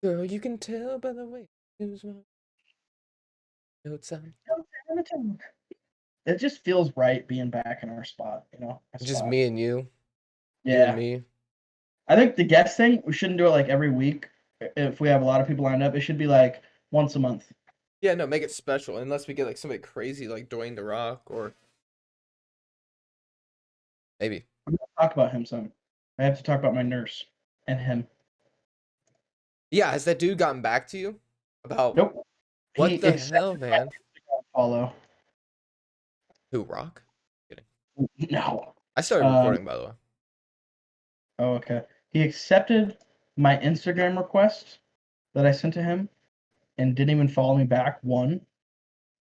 Girl, you can tell by the way you use my notes on. It just feels right being back in our spot, our Just spot. me and you and Yeah. me. I think the guest thing, we shouldn't do it like every week. If we have a lot of people lined up, it should be like once a month. Yeah, no, make it special. Unless we get like somebody crazy like Dwayne the Rock or maybe. I'm gonna talk about him some. I have to talk about my nurse and him. Yeah, has that dude gotten back to you about Nope. what He the hell, accepted my man? Instagram follow. Who, Rock? Kidding. No. I started Um, recording, by the way. oh, okay. He accepted my Instagram request that I sent to him and didn't even follow me back, one.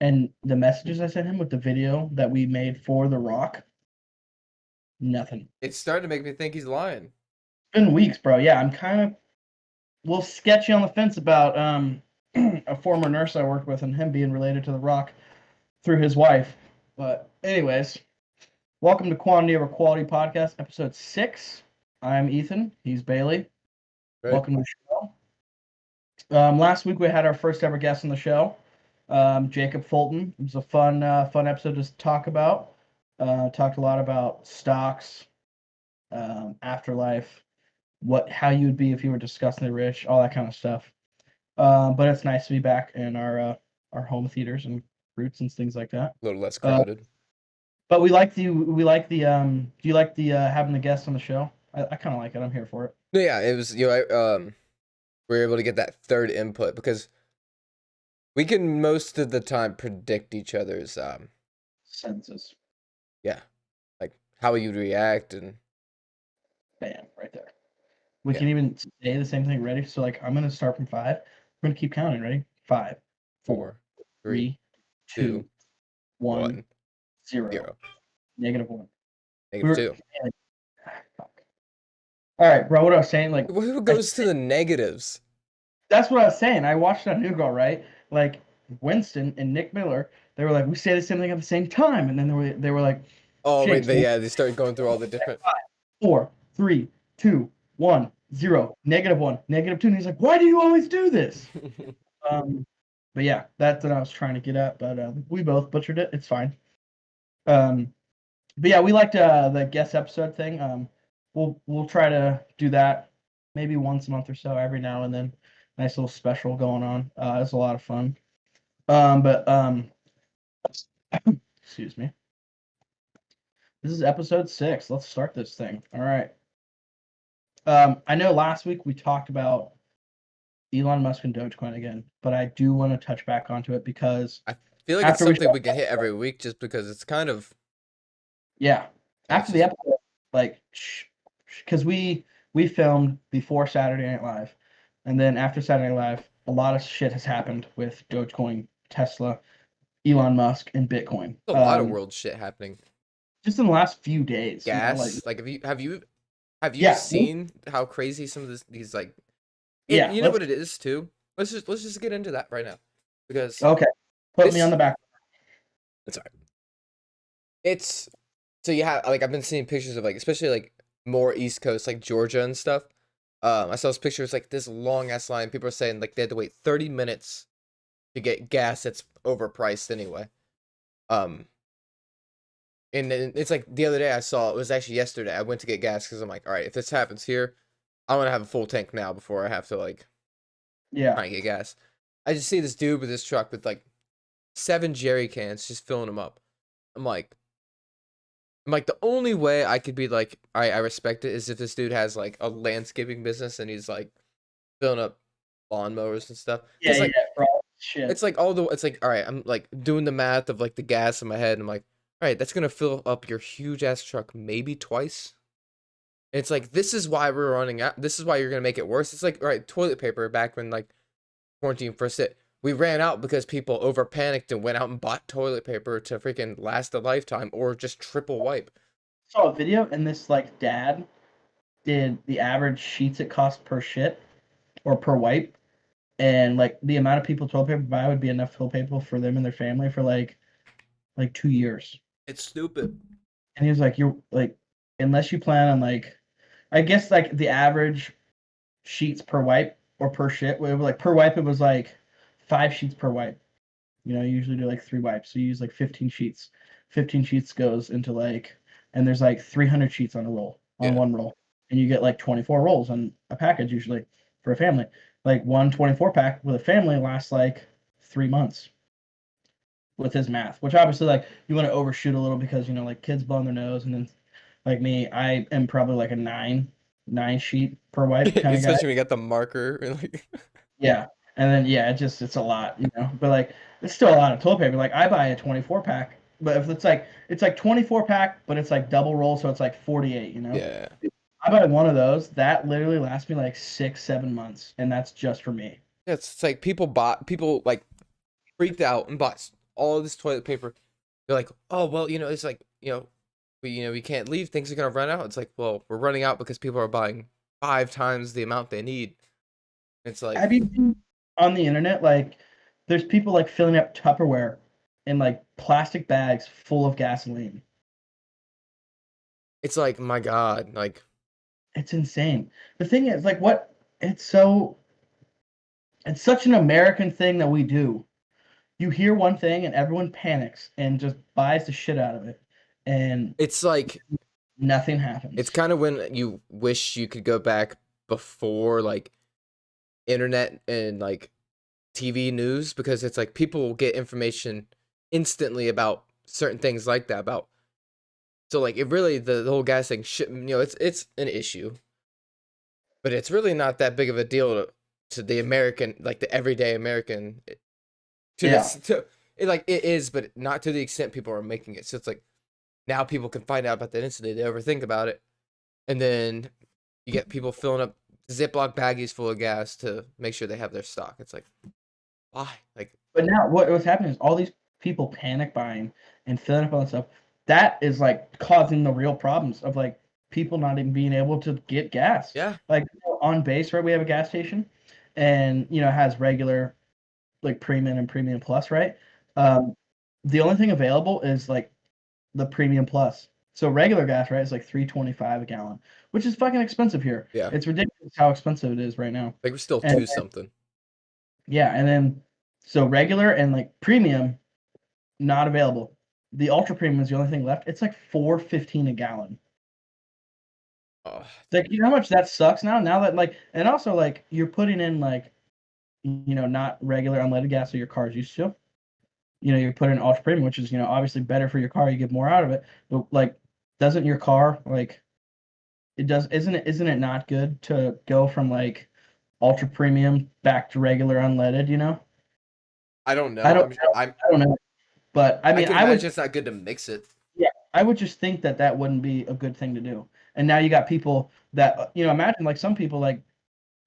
And the messages I sent him with the video that we made for The Rock, nothing. It's starting to make me think he's lying. It's been weeks, bro. Yeah, I'm kind of a little sketchy on the fence about a former nurse I worked with and him being related to The Rock through his wife. But anyways, welcome to Quantity Over Quality Podcast, episode 6. I'm Ethan. He's Bailey. Right? Welcome to the show. Last week we had our first ever guest on the show, Jacob Fulton. It was a fun episode to talk about. Talked a lot about stocks, afterlife, how you would be if you were disgustingly rich, all that kind of stuff. But it's nice to be back in our home theaters and roots and things like that. A little less Uh, crowded. but do you like the having the guests on the show? I kind of like it. I'm here for it. Yeah, it was, we were able to get that third input because we can most of the time predict each other's, Senses. yeah, like how you'd react and Bam, right there. We yeah, can even say the same thing. Ready? So I'm gonna start from 5. We're gonna keep counting. Ready? 5, 4, 4, 3, 3, 2, 2, 1, 1, 0, 0, -1. We negative were. 2. Fuck. All right, bro. What I was saying, What goes to the negatives? that's what I was saying. I watched that New Girl, right? Like Winston and Nick Miller, they were like, we say the same thing at the same time, and then they were like, Oh, right, Jinx, well, they started going through all the different. 4, 3, 2, 1, 0, -1, -2, and he's like, why do you always do this? But yeah, that's what I was trying to get at. But we both butchered it. It's fine. But yeah, we liked the guest episode thing. We'll try to do that maybe once a month or so, every now and then. Nice little special going on. It's a lot of fun. But excuse me. This is episode 6. Let's start this thing. All right. I know last week we talked about Elon Musk and Dogecoin again, but I do want to touch back onto it because I feel like it's after we something we can hit every week just because it's kind of, yeah, it's after the just, episode, like, because we filmed before Saturday Night Live, and then after Saturday Night Live, a lot of shit has happened with Dogecoin, Tesla, Elon Musk, and Bitcoin. a lot of world shit happening. Just in the last few days, like, Gas, like have you yeah, seen how crazy some of these like, and yeah. you know Let's what it is too? Let's just get into that right now because okay. Put me on this the back. it's all right. It's so you have like I've been seeing pictures of like especially like more East Coast like Georgia and stuff. I saw this picture. It's like this long ass line. People are saying like they had to wait 30 minutes to get gas that's overpriced anyway. Um, and then it's like the other day I saw it was actually yesterday. I went to get gas because I'm like, all right, if this happens here, I want to have a full tank now before I have to like Yeah. try and get gas. I just see this dude with this truck with like 7 jerry cans just filling them up. I'm like, the only way I could be like, all right, I respect it is if this dude has like a landscaping business and he's like filling up lawnmowers and stuff. Yeah, Because yeah, like bro. Shit. it's like it's like all right, I'm like doing the math of like the gas in my head. And I'm like, all right, that's gonna fill up your huge ass truck maybe twice. And it's like this is why we're running out. This is why you're gonna make it worse. It's like all right, toilet paper back when like quarantine first hit. We ran out because people over panicked and went out and bought toilet paper to freaking last a lifetime or just triple wipe. Saw a video and this like dad did the average sheets it cost per shit or per wipe, and like the amount of people toilet paper buy would be enough toilet paper for them and their family for like 2 years. It's stupid. And he was like, you're like, unless you plan on like, I guess like the average sheets per wipe or per shit. Like per wipe, it was like 5 sheets per wipe. You know, you usually do like 3 wipes. So you use like 15 sheets. 15 sheets goes into like, and there's like 300 sheets on a roll, on Yeah. one roll. And you get like 24 rolls on a package usually for a family. Like one 24 pack with a family lasts like 3 months with his math, which obviously like you want to overshoot a little because, you know, like kids blowing their nose. And then like me, I am probably like a nine sheet per wipe kind of guy. Especially when you got the marker and like Yeah. And then yeah, it's a lot, you know. But like it's still a lot of toilet paper. Like I buy a 24 pack, but if it's like 24 pack, but it's like double roll, so it's like 48, you know. yeah. I buy one of those, that literally lasts me like 6, 7 months, and that's just for me. Yeah, it's like people like freaked out and bought all of this toilet paper. They're like, oh well, it's like we can't leave. Things are gonna run out. It's like, well, we're running out because people are buying 5 times the amount they need. It's like Have you seen on the internet like there's people like filling up Tupperware in like plastic bags full of gasoline? it's like my God, like It's insane. The thing is like what it's so it's such an American thing that we do. You hear one thing and everyone panics and just buys the shit out of it, and it's like nothing it's happens. kind of when you wish you could go back before like internet and like TV news because it's like people will get information instantly about certain things like that about so like it really the whole gas thing shit it's an issue but it's really not that big of a deal to the American like the everyday American to Yeah. this to it like it is but not to the extent people are making it so it's like now people can find out about that instantly they overthink about it and then you get people filling up Ziploc baggies full of gas to make sure they have their stock it's like why like But now what's happening is all these people panic buying and filling up all that stuff. That is like causing the real problems of like people not even being able to get gas. yeah Like on base, right? We have a gas station, and it has regular, like premium and premium plus, right? Um, the only thing available is like the premium plus. So regular gas, right, is like 3.25 a gallon, which is fucking expensive here. yeah It's ridiculous how expensive it is right now. like we're still And two something yeah, and then so regular and like premium not available. The ultra premium is the only thing left. It's like 4.15 a gallon. oh Like you know how much that sucks now. Now that like and also like you're putting in like not regular unleaded gas that your car's used to. You're putting in ultra premium, which is obviously better for your car. You get more out of it. But like, doesn't your car like it does? Isn't it not good to go from like ultra premium back to regular unleaded? I don't I know. don't I don't know, but I I mean can I would imagine it's not good to mix it. yeah I would just think that that wouldn't be a good thing to do. And now you got people that imagine like some people like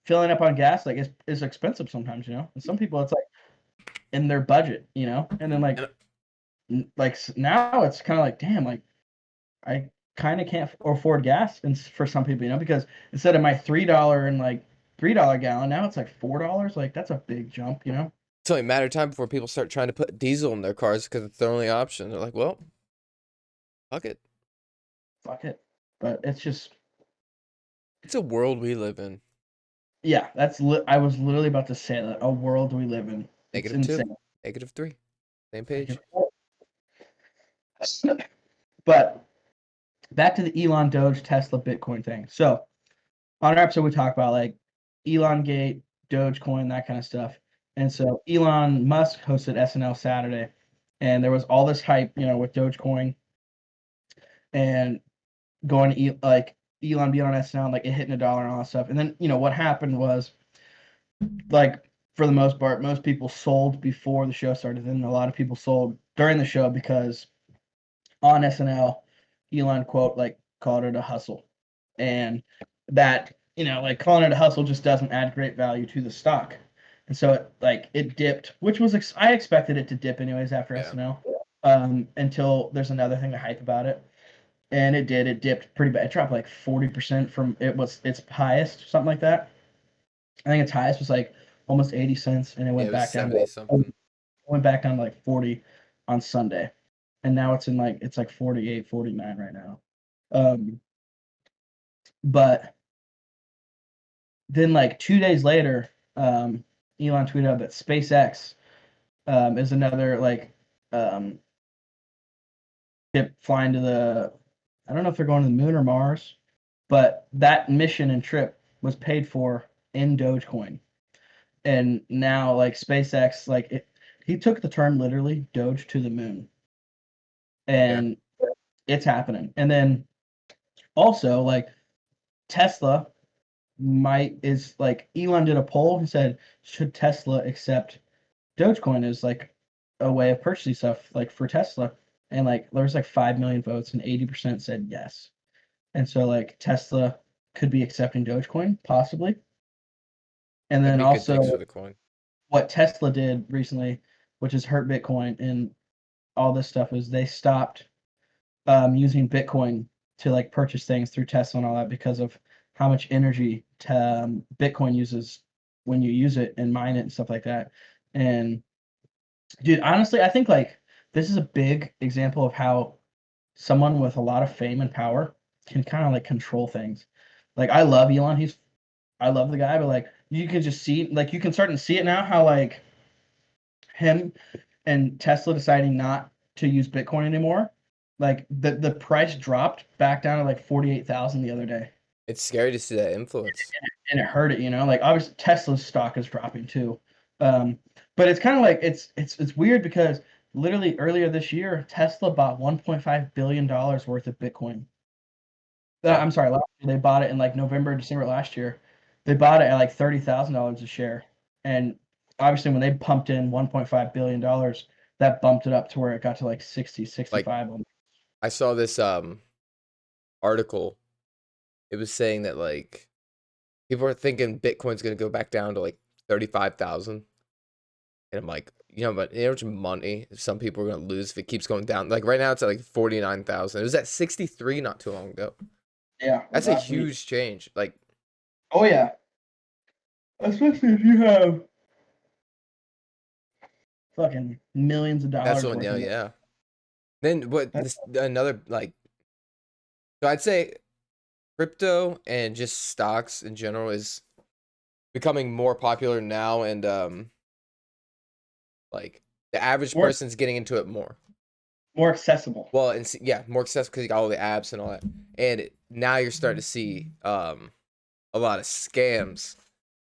filling up on gas like is expensive sometimes, and some people it's like in their budget, and then like And now it's kind of like damn like I kind of can't afford gas and for some people, because instead of my $3 and like $3 gallon, now it's like $4. Like that's a big jump. it's only a matter of time before people start trying to put diesel in their cars because it's their only option. They're like, well, fuck it. Fuck it. But it's just It's a world we live in. yeah, I was literally about to say that a world we live in. It's Negative two, insane. negative three. Same Like, page. but back to the Elon Doge Tesla Bitcoin thing. So on our episode we talk about like Elon Gate, Dogecoin, that kind of stuff. And so Elon Musk hosted SNL Saturday, and there was all this hype, with Dogecoin and going to like Elon being on SNL, like it hitting $1 and all that stuff. And then what happened was like for the most part, most people sold before the show started, and a lot of people sold during the show because on SNL, Elon quote like called it a hustle, and that like calling it a hustle just doesn't add great value to the stock, and so it dipped, which was I expected it to dip anyways after Yeah. SNL, until there's another thing to hype about it, and it did. It dipped pretty bad. It dropped like 40% from it was its highest, something like that. I think its highest was like almost 80 cents, and it Yeah, went it was back down 70 to something. like 40 on Sunday, and now it's like 48, 49 right now. But then like 2 days later, Elon tweeted out that SpaceX is another like um, ship flying to the. I don't know if they're going to the moon or Mars, but that mission and trip was paid for in Dogecoin. And now like SpaceX, he took the term literally, Doge to the moon, Yeah. and it's happening. And then also like Tesla might is like Elon did a poll. He said, should Tesla accept Dogecoin as like a way of purchasing stuff like for Tesla? And like there was like 5 million votes, and 80% said yes. And so like Tesla could be accepting Dogecoin possibly. And That'd then be good things also for the coin. what Tesla did recently, which has hurt Bitcoin and all this stuff, is they stopped using Bitcoin to like purchase things through Tesla and all that because of how much energy Bitcoin uses when you use it and mine it and stuff like that. And dude, honestly, I think like this is a big example of how someone with a lot of fame and power can kind of like control things. Like I love Elon, I love the guy, but like you can just see like you can start to see it now how like him and Tesla deciding not to use Bitcoin anymore, like the price dropped back down to like 48,000 the other day, It's scary to see that influence. and it hurt it. You know, like obviously Tesla's stock is dropping too, um, but it's kind of like it's weird because literally earlier this year Tesla bought 1.5 billion dollars worth of Bitcoin. Yeah. I'm sorry, last year they bought it in like November, December last year. They bought it at like $30,000 a share, and obviously when they pumped in $1.5 billion, that bumped it up to where it got to like 60, Like 65. I saw this article. It was saying that like people are thinking Bitcoin's gonna go back down to like 35,000. And I'm like, but how much money some people are gonna lose if it keeps going down. Like right now it's at like 49,000. It was at 63 not too long ago. Yeah, That's a last week. huge change. Like Oh yeah, especially if you have fucking millions of that's dollars one, worth of it. yeah. Then what That's this another like so I'd say crypto and just stocks in general is becoming more popular now and like the average more person's getting into it more. more accessible. Well, and yeah, more accessible because you got all the apps and all that. And now you're starting to see a lot of scams.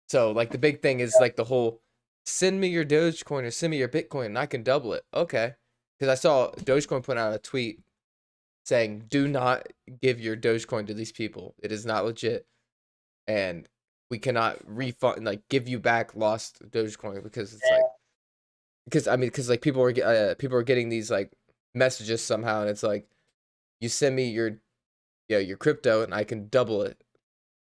So like the big thing is like the whole send me your Dogecoin or send me your Bitcoin and I can double it. Okay. Because I saw Dogecoin put out a tweet saying, do not give your Dogecoin to these people. It is not legit. And we cannot refund, like give you back lost Dogecoin because it's like, because like people are getting these like messages somehow and it's like, you send me your crypto and I can double it.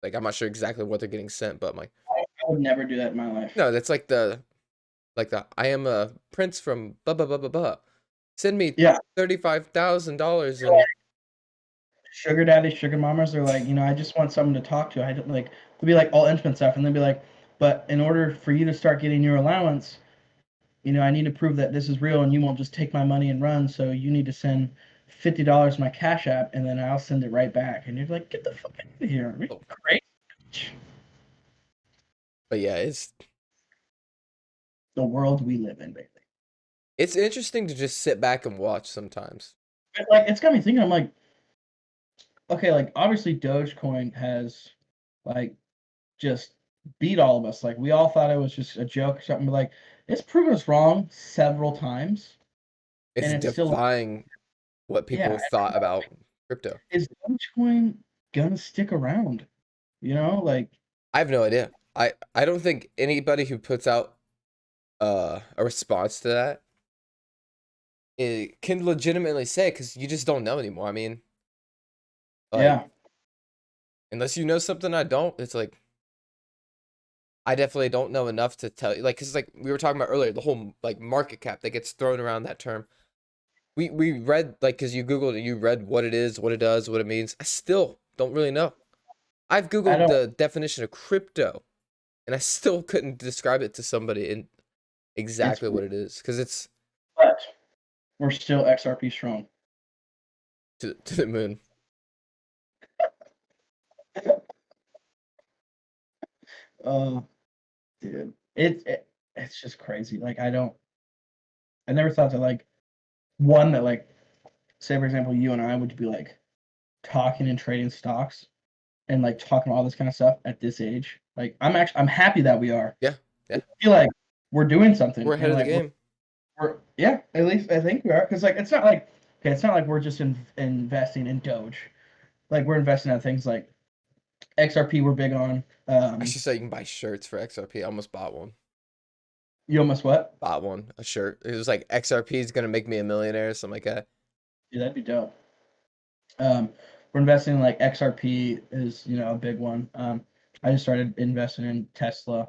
Like I'm not sure exactly what they're getting sent, but I'm like, I would never do that in my life. no, that's like the I am a prince from blah blah blah blah blah. Send me Yeah, $35,000 and sugar daddy, sugar mamas are like, I just want someone to talk to. I don't like to be like all intimate stuff, and they'd be like, but in order for you to start getting your allowance, I need to prove that this is real, and you won't just take my money and run. So you need to send $50 to my Cash App, and then I'll send it right back. And you're like, get the fuck out of here! Are you oh, crazy? but yeah, The world we live in, baby. it's interesting to just sit back and watch sometimes. Like it's got me thinking. I'm like, okay, like obviously Dogecoin has like just beat all of us. Like we all thought it was just a joke or something, but like it's proven us wrong several times, It's and it's still defying what people yeah. thought about crypto. Is Dogecoin gonna stick around? Like I have no idea. I don't think anybody who puts out a response to that it can legitimately say because you just don't know anymore. I mean, like yeah, unless you know something I don't, it's like I definitely don't know enough to tell you. Like, cause like we were talking about earlier, the whole like market cap that gets thrown around that term. We read like cause you googled it, you read what it is, what it does, what it means. I still don't really know. I've I googled don't. the definition of crypto, and I still couldn't describe it to somebody in It's exactly what it is, cause it's but we're still XRP strong. to the moon. Uh, dude. It's just crazy. Like I never thought that like one that like say for example you and I would be like talking and trading stocks and like talking all this kind of stuff at this age. Like I'm happy that we are. Yeah, I yeah. feel like we're doing something We're ahead and of the like game. we're yeah, at least I think we are because like it's not like okay, it's not like we're just investing in Doge. Like we're investing in things like XRP. We're big on. I should say you can buy shirts for XRP. I almost bought one. You almost what? Bought one, a shirt. It was like XRP is gonna make me a millionaire, something like that. Yeah, that'd be dope. Um, we're investing in like XRP is a big one. I just started investing in Tesla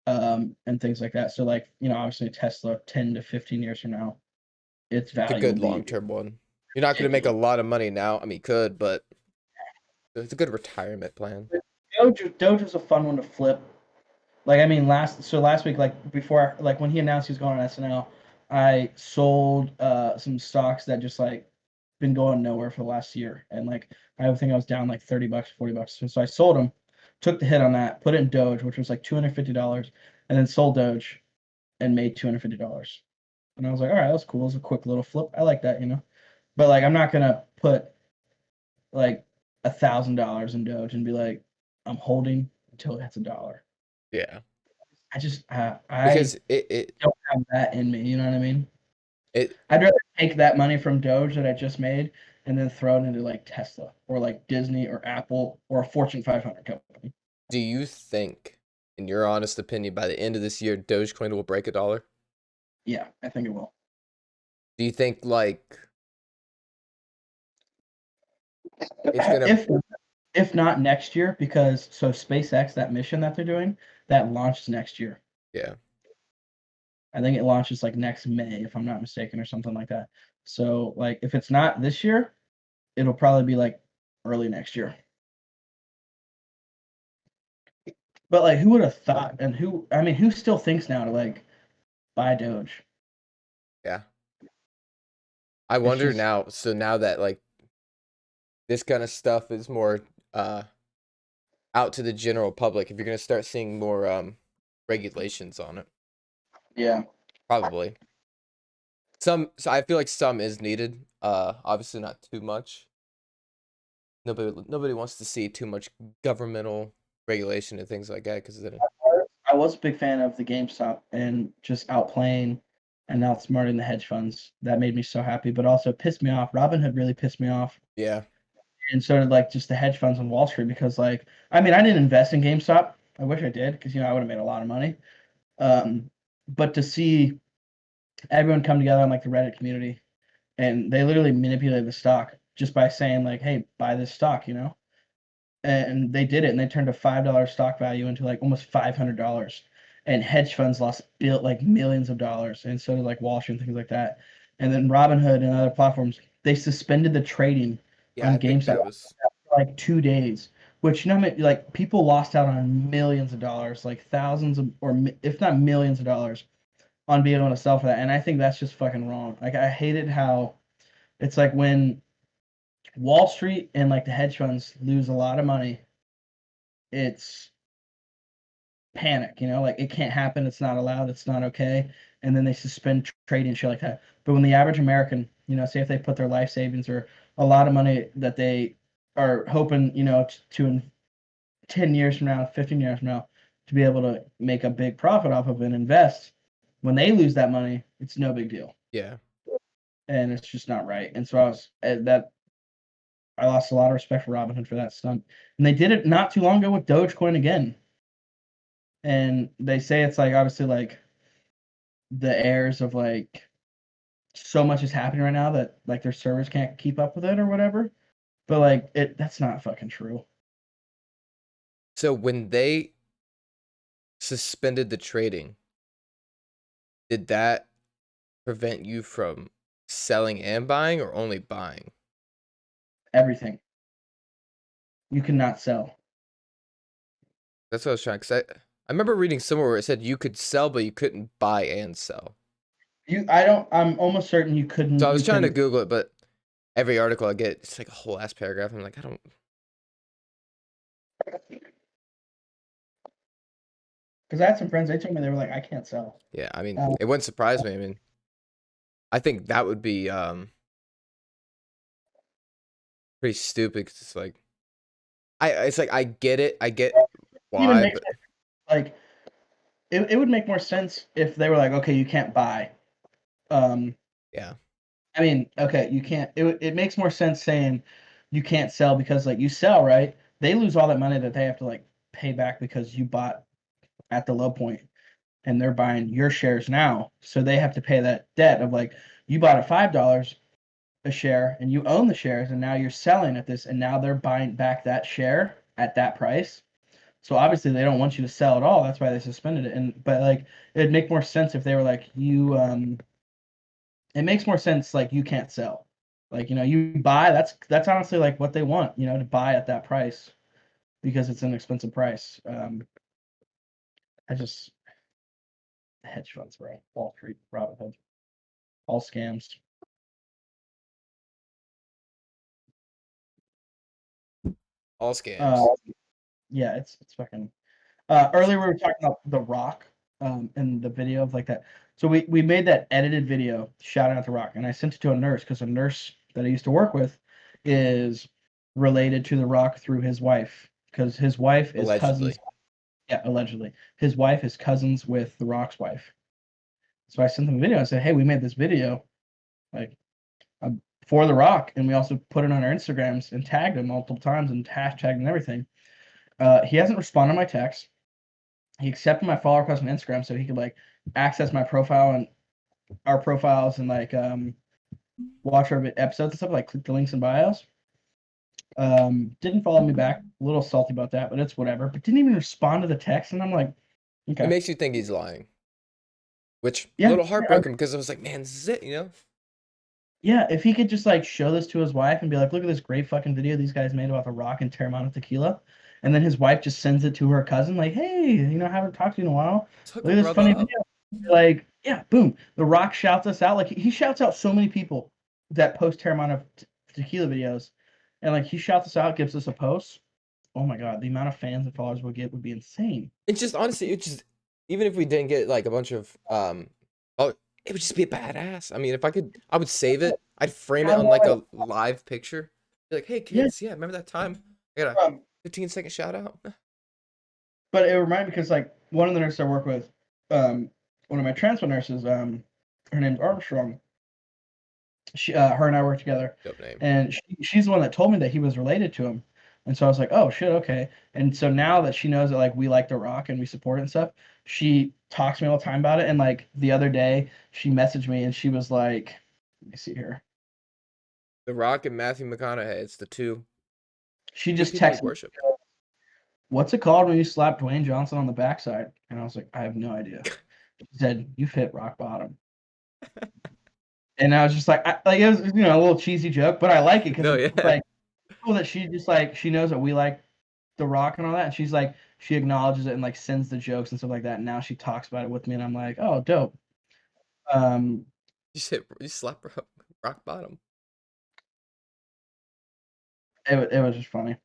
and things like that. So like obviously Tesla 10 to 15 years from now, its It's a value will good be long term one. You're not gonna make a ridiculous. lot of money now. I mean, you could, but it's a good retirement plan. Doge is a fun one to flip. Like I mean last week like before like when he announced he was going on SNL, I sold some stocks that just like been going nowhere for the last year and like I think I was down like 30 bucks, 40 bucks. So I sold them, took the hit on that, put it in Doge, which was like $250, and then sold Doge and made $250. And I was like, all right, that's cool. It's a quick little flip. I like that. But like I'm not gonna put like $1,000 in Doge and be like, I'm holding until it hits $1. Yeah, I because it don't have that in me. You know what I mean? it. I'd rather take that money from Doge that I just made and then throw it into like Tesla or like Disney or Apple or a Fortune 500 company. Do you think, in your honest opinion, by the end of this year, Dogecoin will break $1? Yeah, I think it will. Do you think like it's gonna? If if not next year, because so SpaceX, that mission that they're doing, that launches next year. Yeah. I think it launches like next May, if I'm not mistaken, or something like that. So like if it's not this year, it'll probably be like early next year. But like who would have thought and who still thinks now to like buy Doge? Yeah. I It's wonder just now. So now that like this kind of stuff is more uh out to the general public, if you're gonna start seeing more regulations on it, yeah. probably some. So I feel like some is needed. Obviously not too much. Nobody wants to see too much governmental regulation and things like that because then I was a big fan of the GameStop and just outplaying and outsmarting the hedge funds. That made me so happy, but also pissed me off. Robinhood really pissed me off, yeah, and so did like just the hedge funds on Wall Street because like I mean I didn't invest in GameStop. I wish I did because I would have made a lot of money. Um, but to see everyone come together on like the Reddit community and they literally manipulated the stock just by saying like, "Hey, buy this stock," and they did it and they turned a $5 stock value into like almost $500, and hedge funds lost built like millions of dollars, and so did like Wall Street and things like that. And then Robinhood and other platforms, they suspended the trading yeah. on I think GameStop that was for like 2 days, which like people lost out on millions of dollars, like thousands of or if not millions of dollars on being able to sell for that. And I think that's just fucking wrong. Like I hated how it's like when Wall Street and like the hedge funds lose a lot of money, it's panic, like it can't happen, it's not allowed, it's not okay, and then they suspend trade and shit like that. But when the average American, say if they put their life savings or a lot of money that they are hoping, to in 10 years from now, 15 years from now, to be able to make a big profit off of and invest, when they lose that money, it's no big deal, yeah. and it's just not right. And so I lost a lot of respect for Robinhood for that stunt, and they did it not too long ago with Dogecoin again. And they say it's like obviously like the heirs of like so much is happening right now that like their servers can't keep up with it or whatever. But like that's not fucking true. So when they suspended the trading, did that prevent you from selling and buying or only buying? Everything. You cannot sell. That's what I was trying. I remember reading somewhere where it said you could sell, but you couldn't buy and sell. I'm almost certain you So couldn't I was you trying to couldn't Google it, but every article I get, it's like a whole ass paragraph. I'm like, I don't. Because I had some friends, they told me they were like, I can't sell. Yeah, I mean, Uh, it wouldn't surprise me. I mean, I think that would be pretty stupid. 'Cause it's like it's like I get it, I get even why, makes but like it would make more sense if they were like, okay, you can't buy. Um, yeah, I mean, okay, you can't. It makes more sense saying you can't sell because like you sell, right? They lose all that money that they have to like pay back because you bought at the low point and they're buying your shares now. So they have to pay that debt of like you bought at $5 a share and you own the shares and now you're selling at this and now they're buying back that share at that price. So obviously they don't want you to sell at all. That's why they suspended it. And but like it'd make more sense if they were like you it makes more sense like you can't sell. Like, you buy, that's honestly like what they want, to buy at that price because it's an expensive price. I just hedge funds, bro. Wall Street, Robinhood, all scams. all Uh, scams. yeah, it's fucking. Earlier we were talking about The Rock, in the video of like that. So we made that edited video shouting out The Rock, and I sent it to a nurse because a nurse that I used to work with is related to The Rock through his wife because his wife is cousins. Allegedly. Yeah, allegedly, his wife is cousins with The Rock's wife. So I sent them a video and said, "Hey, we made this video like for The Rock, and we also put it on our Instagrams and tagged him multiple times and hashtagged and everything." He hasn't responded to my text. He accepted my follow request on Instagram so he could like access my profile and our profiles and like watch our episodes and stuff, like click the links in bios. Didn't follow me back. A little salty about that, but it's whatever. But didn't even respond to the text, and I'm like, It okay, makes you think he's lying, which a yeah, little heartbroken because I was like, man, this is it, you know? yeah. If he could just like show this to his wife and be like, look at this great fucking video these guys made about The Rock and Terramana Tequila, and then his wife just sends it to her cousin, like, hey, haven't talked to you in a while. Let's hook Look a at this brother funny up. video. Like, yeah, boom. The Rock shouts us out. Like he shouts out so many people that post Terramana Tequila videos, and like he shouts us out, gives us a post. Oh my god, the amount of fans and followers we'll get would be insane. It's just honestly, it's just even if we didn't get like a bunch of oh, it would just be a badass. I mean, if I could, I would save it. I'd frame it on like a live picture. Be like, hey Yeah, kids, yeah, remember that time? I got a um, 15-second shout out. but it reminded me because like one of the nurses I work with, one of my transfer nurses, her name's Armstrong. Her and I work together, Dope name. and she's the one that told me that he was related to him, and so I was like, oh shit, okay. And so now that she knows that like we like The Rock and we support it and stuff, she talks to me all the time about it. And like the other day, she messaged me and she was like, let me see here. The Rock and Matthew McConaughey. It's the She two just people we texted me, worship. what's it called when you slap Dwayne Johnson on the backside? And I was like, I have no idea. She said, you've hit rock bottom. And I was just like, it was a little cheesy joke, but I like it because No, it's yeah. like cool that she just like she knows that we like The Rock and all that, and she's like she acknowledges it and like sends the jokes and stuff like that. And now she talks about it with me, and I'm like, oh, dope. Um, You slap rock bottom. it was just funny.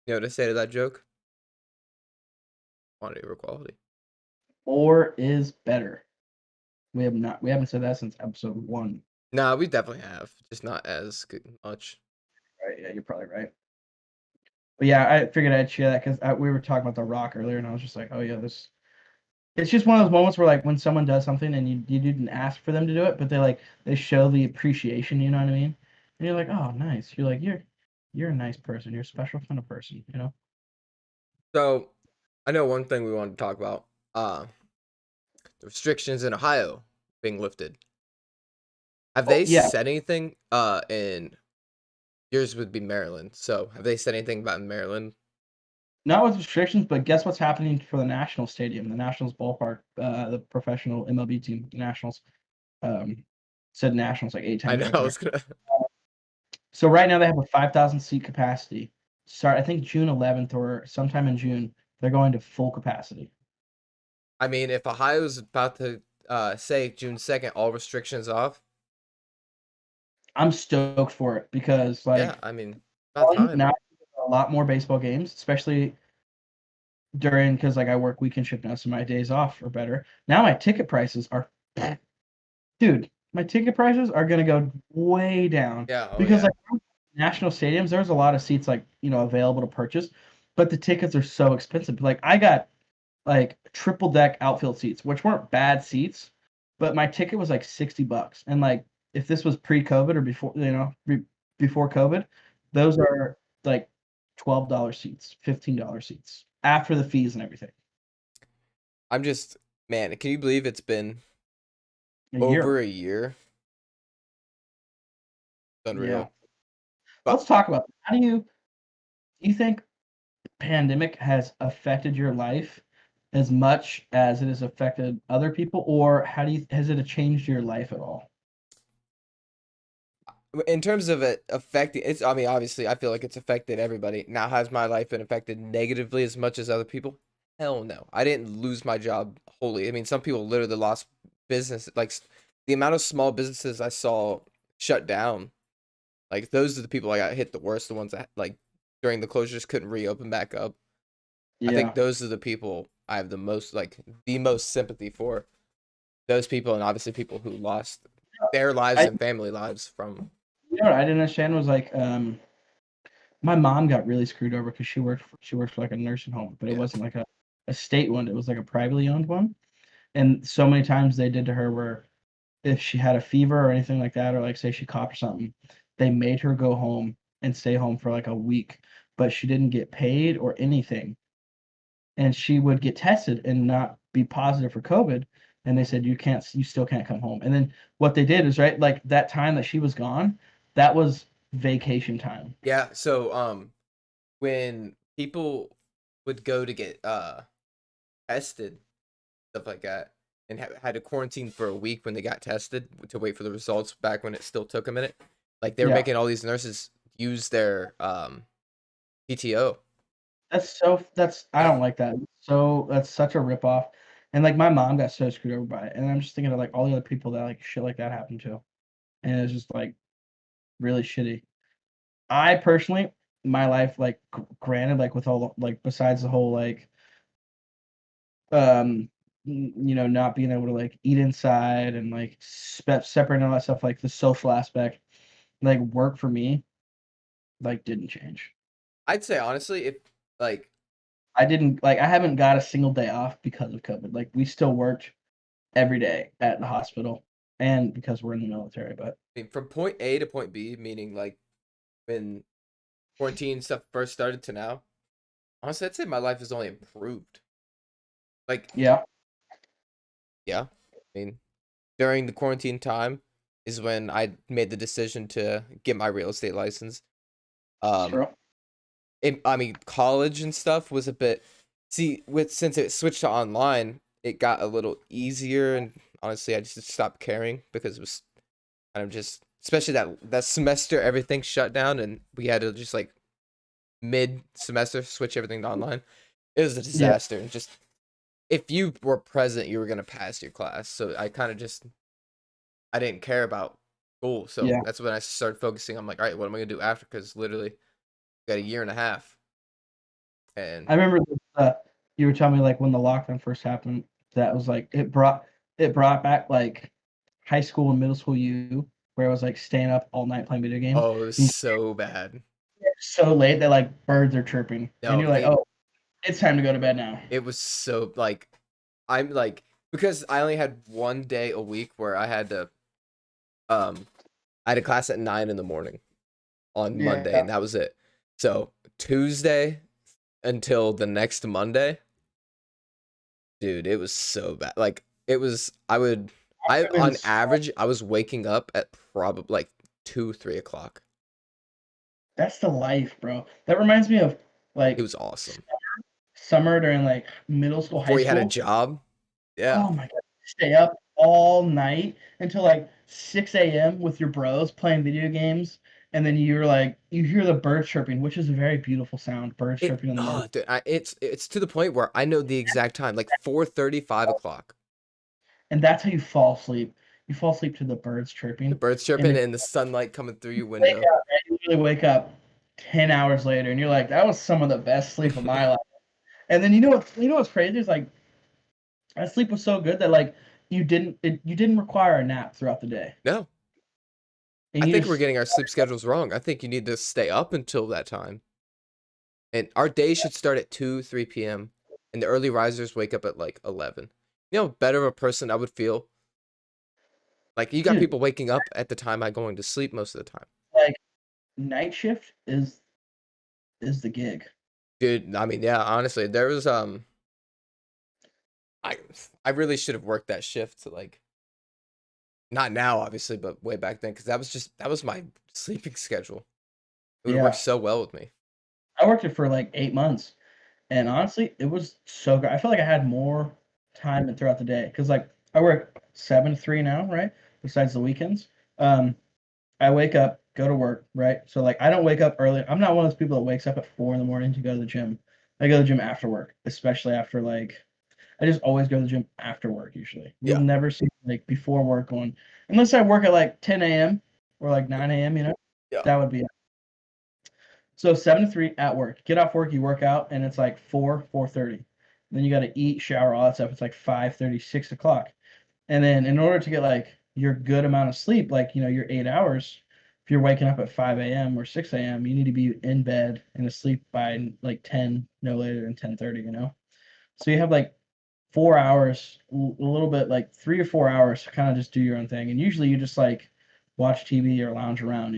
You know what I say to that joke? Quantity over quality. Or is better. We haven't said that since episode 1. Nah, we definitely have, just not as much. Right? Yeah, you're probably right. But yeah, I figured I'd share that because we were talking about The Rock earlier, and I was just like, oh yeah, this. It's just one of those moments where like when someone does something and you didn't ask for them to do it, but they show the appreciation. You know what I mean? And you're like, oh, nice. You're like you're a nice person. You're a special kind of person. You know? So, I know one thing we wanted to talk about. The restrictions in Ohio being lifted. Have Oh they yeah, said anything? In yours would be Maryland. So, have they said anything about Maryland? not with restrictions, but guess what's happening for the National Stadium, the Nationals ballpark, the professional MLB team, the Nationals. Um, Said Nationals like 8 I times know. right I there. was gonna. So right now they have a 5,000 seat capacity. Start I think June 11th or sometime in June they're going to full capacity. I mean, if Ohio's about to say June 2nd, all restrictions off. I'm stoked for it because Yeah, like I mean, about one, time. now a lot more baseball games, especially during because like I work weekend shift now, so my days off are better. Now my ticket prices are, dude, my ticket prices are gonna go way down Yeah, oh because yeah. like national stadiums, there's a lot of seats like available to purchase, but the tickets are so expensive. Like I got like triple deck outfield seats, which weren't bad seats, but my ticket was like $60. And like if this was pre-COVID or before, before COVID, those are like $12 seats, $15 seats after the fees and everything. I'm just, man, can you believe it's been A over year. a year? It's Yeah. unreal. Let's But talk about that. How do you think the pandemic has affected your life as much as it has affected other people, or has it changed your life at all? in terms of it affecting, it's, I mean, obviously, I feel like it's affected everybody. Now, has my life been affected negatively as much as other people? Hell no. I didn't lose my job wholly. I mean, some people literally lost business. Like, the amount of small businesses I saw shut down, like, those are the people I got hit the worst, the ones that, like, during the closures couldn't reopen back up. I think Yeah. those are the people I have the most sympathy for. Those people, and obviously people who lost their lives I and family lives from. You know what I didn't understand was like my mom got really screwed over because she worked for like a nursing home, but it Yeah. wasn't like a state one. It was like a privately owned one. And so many times they did to her where if she had a fever or anything like that, or like say she coughed or something, they made her go home and stay home for like a week, but she didn't get paid or anything. And she would get tested and not be positive for COVID. And they said, you still can't come home. And then what they did is, right, like that time that she was gone, that was vacation time. Yeah, so when people would go to get tested, stuff like that, and had to quarantine for a week when they got tested to wait for the results back when it still took a minute. Like they were Yeah. making all these nurses use their PTO. I Yeah. don't like that. So that's such a ripoff. And like my mom got so screwed over by it. And I'm just thinking of like all the other people that like shit like that happened to. And it's just like really shitty. I personally, my life, like granted, like with all like besides the whole like um not being able to like eat inside and like separate and all that stuff, like the social aspect, like work for me, like didn't change. I'd say honestly, if like I haven't got a single day off because of COVID. Like we still worked every day at the hospital and because we're in the military, but I mean, from point A to point B, meaning like when quarantine stuff first started to now, honestly, I'd say my life has only improved. Like, yeah, yeah, I mean, during the quarantine time is when I made the decision to get my real estate license. it's Um, true. I mean, college and stuff was a bit. See, with since it switched to online, it got a little easier, and honestly, I just stopped caring because it was kind of just, especially that semester, everything shut down, and we had to just like mid semester switch everything to online. It was a Yeah, disaster, and just if you were present, you were gonna pass your class. So I kind of just I didn't care about school. So yeah. that's when I started focusing. I'm like, all right, what am I gonna do after? Because literally got a year and a half, and I remember you were telling me like when the lockdown first happened, that was like it brought back like high school and middle school you where I was like staying up all night playing video games. oh, it was And so bad. so late that like birds are chirping, and No, you're like, oh, it's time to go to bed now. it was so like I'm like because I only had 1 day a week where um I had a class at 9 in the morning on Monday, Yeah, and that was it. So Tuesday until the next Monday, dude, it was so bad. Like it was, I I've been on average, I was waking up at probably like 2, 3 o'clock. that's the life, bro. That reminds me of It like was awesome. summer during like middle school, high Before you had a school. job, yeah. Oh my god, stay up all night until like 6 a.m. with your bros playing video games, and then you're like you hear the birds chirping, which is a very beautiful sound. Birds chirping in the morning, Dude, it's to the point where I know the exact time, like 4:30, 5 o'clock. and that's how you fall asleep. You fall asleep to the birds The chirping, birds and chirping then and the sunlight coming through your you wake window. up, and you really wake up 10 hours later, and you're like, that was some of the best sleep of my life. And then you know what's crazy is like that sleep was so good that like you didn't require a nap throughout the day, No, I and you think we're just getting our sleep schedules wrong. I think you need to stay up until that time. And our day should start at 2, 3 p.m. And the early risers wake up at like 11. You know, how better of a person I would feel. Like you got dude, people waking up at the time I'm going to sleep most of the time. like night shift is the gig. Dude, I mean, yeah, honestly, there was I I really should have worked that shift to like not now obviously, but way back then cuz that was my sleeping schedule. It would have worked Yeah, so well with me. I worked it for like 8 months, and honestly, it was so good. I feel like I had more time throughout the day because like I work 7 to 3 now, right? Besides the weekends. Um, I wake up, go to work, right? So like I don't wake up early. I'm not one of those people that wakes up at 4 in the morning to go to the gym. I go to the gym after work, especially after like I just always go to the gym after work usually. You'll Yeah. never see like before work going unless I work at like 10 a.m. or like 9 a.m., you know. Yeah. That would be it. So 7 to 3 at work. Get off work, you work out, and it's like 4:30. Then you gotta eat, shower, all that stuff. It's like 5:30, 6 o'clock. And then in order to get like your good amount of sleep, like your 8 hours, if you're waking up at 5 a.m. or 6 a.m., you need to be in bed and asleep by like 10, no later than 10:30, you know? So you have like 4 hours, a little bit like 3 or 4 hours to kind of just do your own thing. And usually you just like watch TV or lounge around,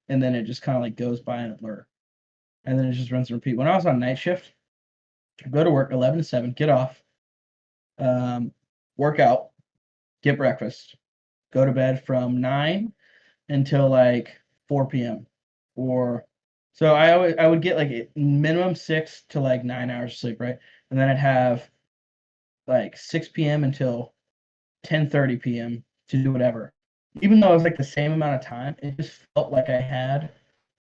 and then it just kind of like goes by in a blur. And then it just runs and repeat. When I was on night shift, go to work 11 to 7, get off, um, work out, get breakfast, go to bed from 9 until like 4 p.m. Or so I would get like a minimum 6 to like 9 hours of sleep, right? And then I'd have like 6 p.m. until 10:30 p.m. to do whatever. Even though it was like the same amount of time, it just felt like I had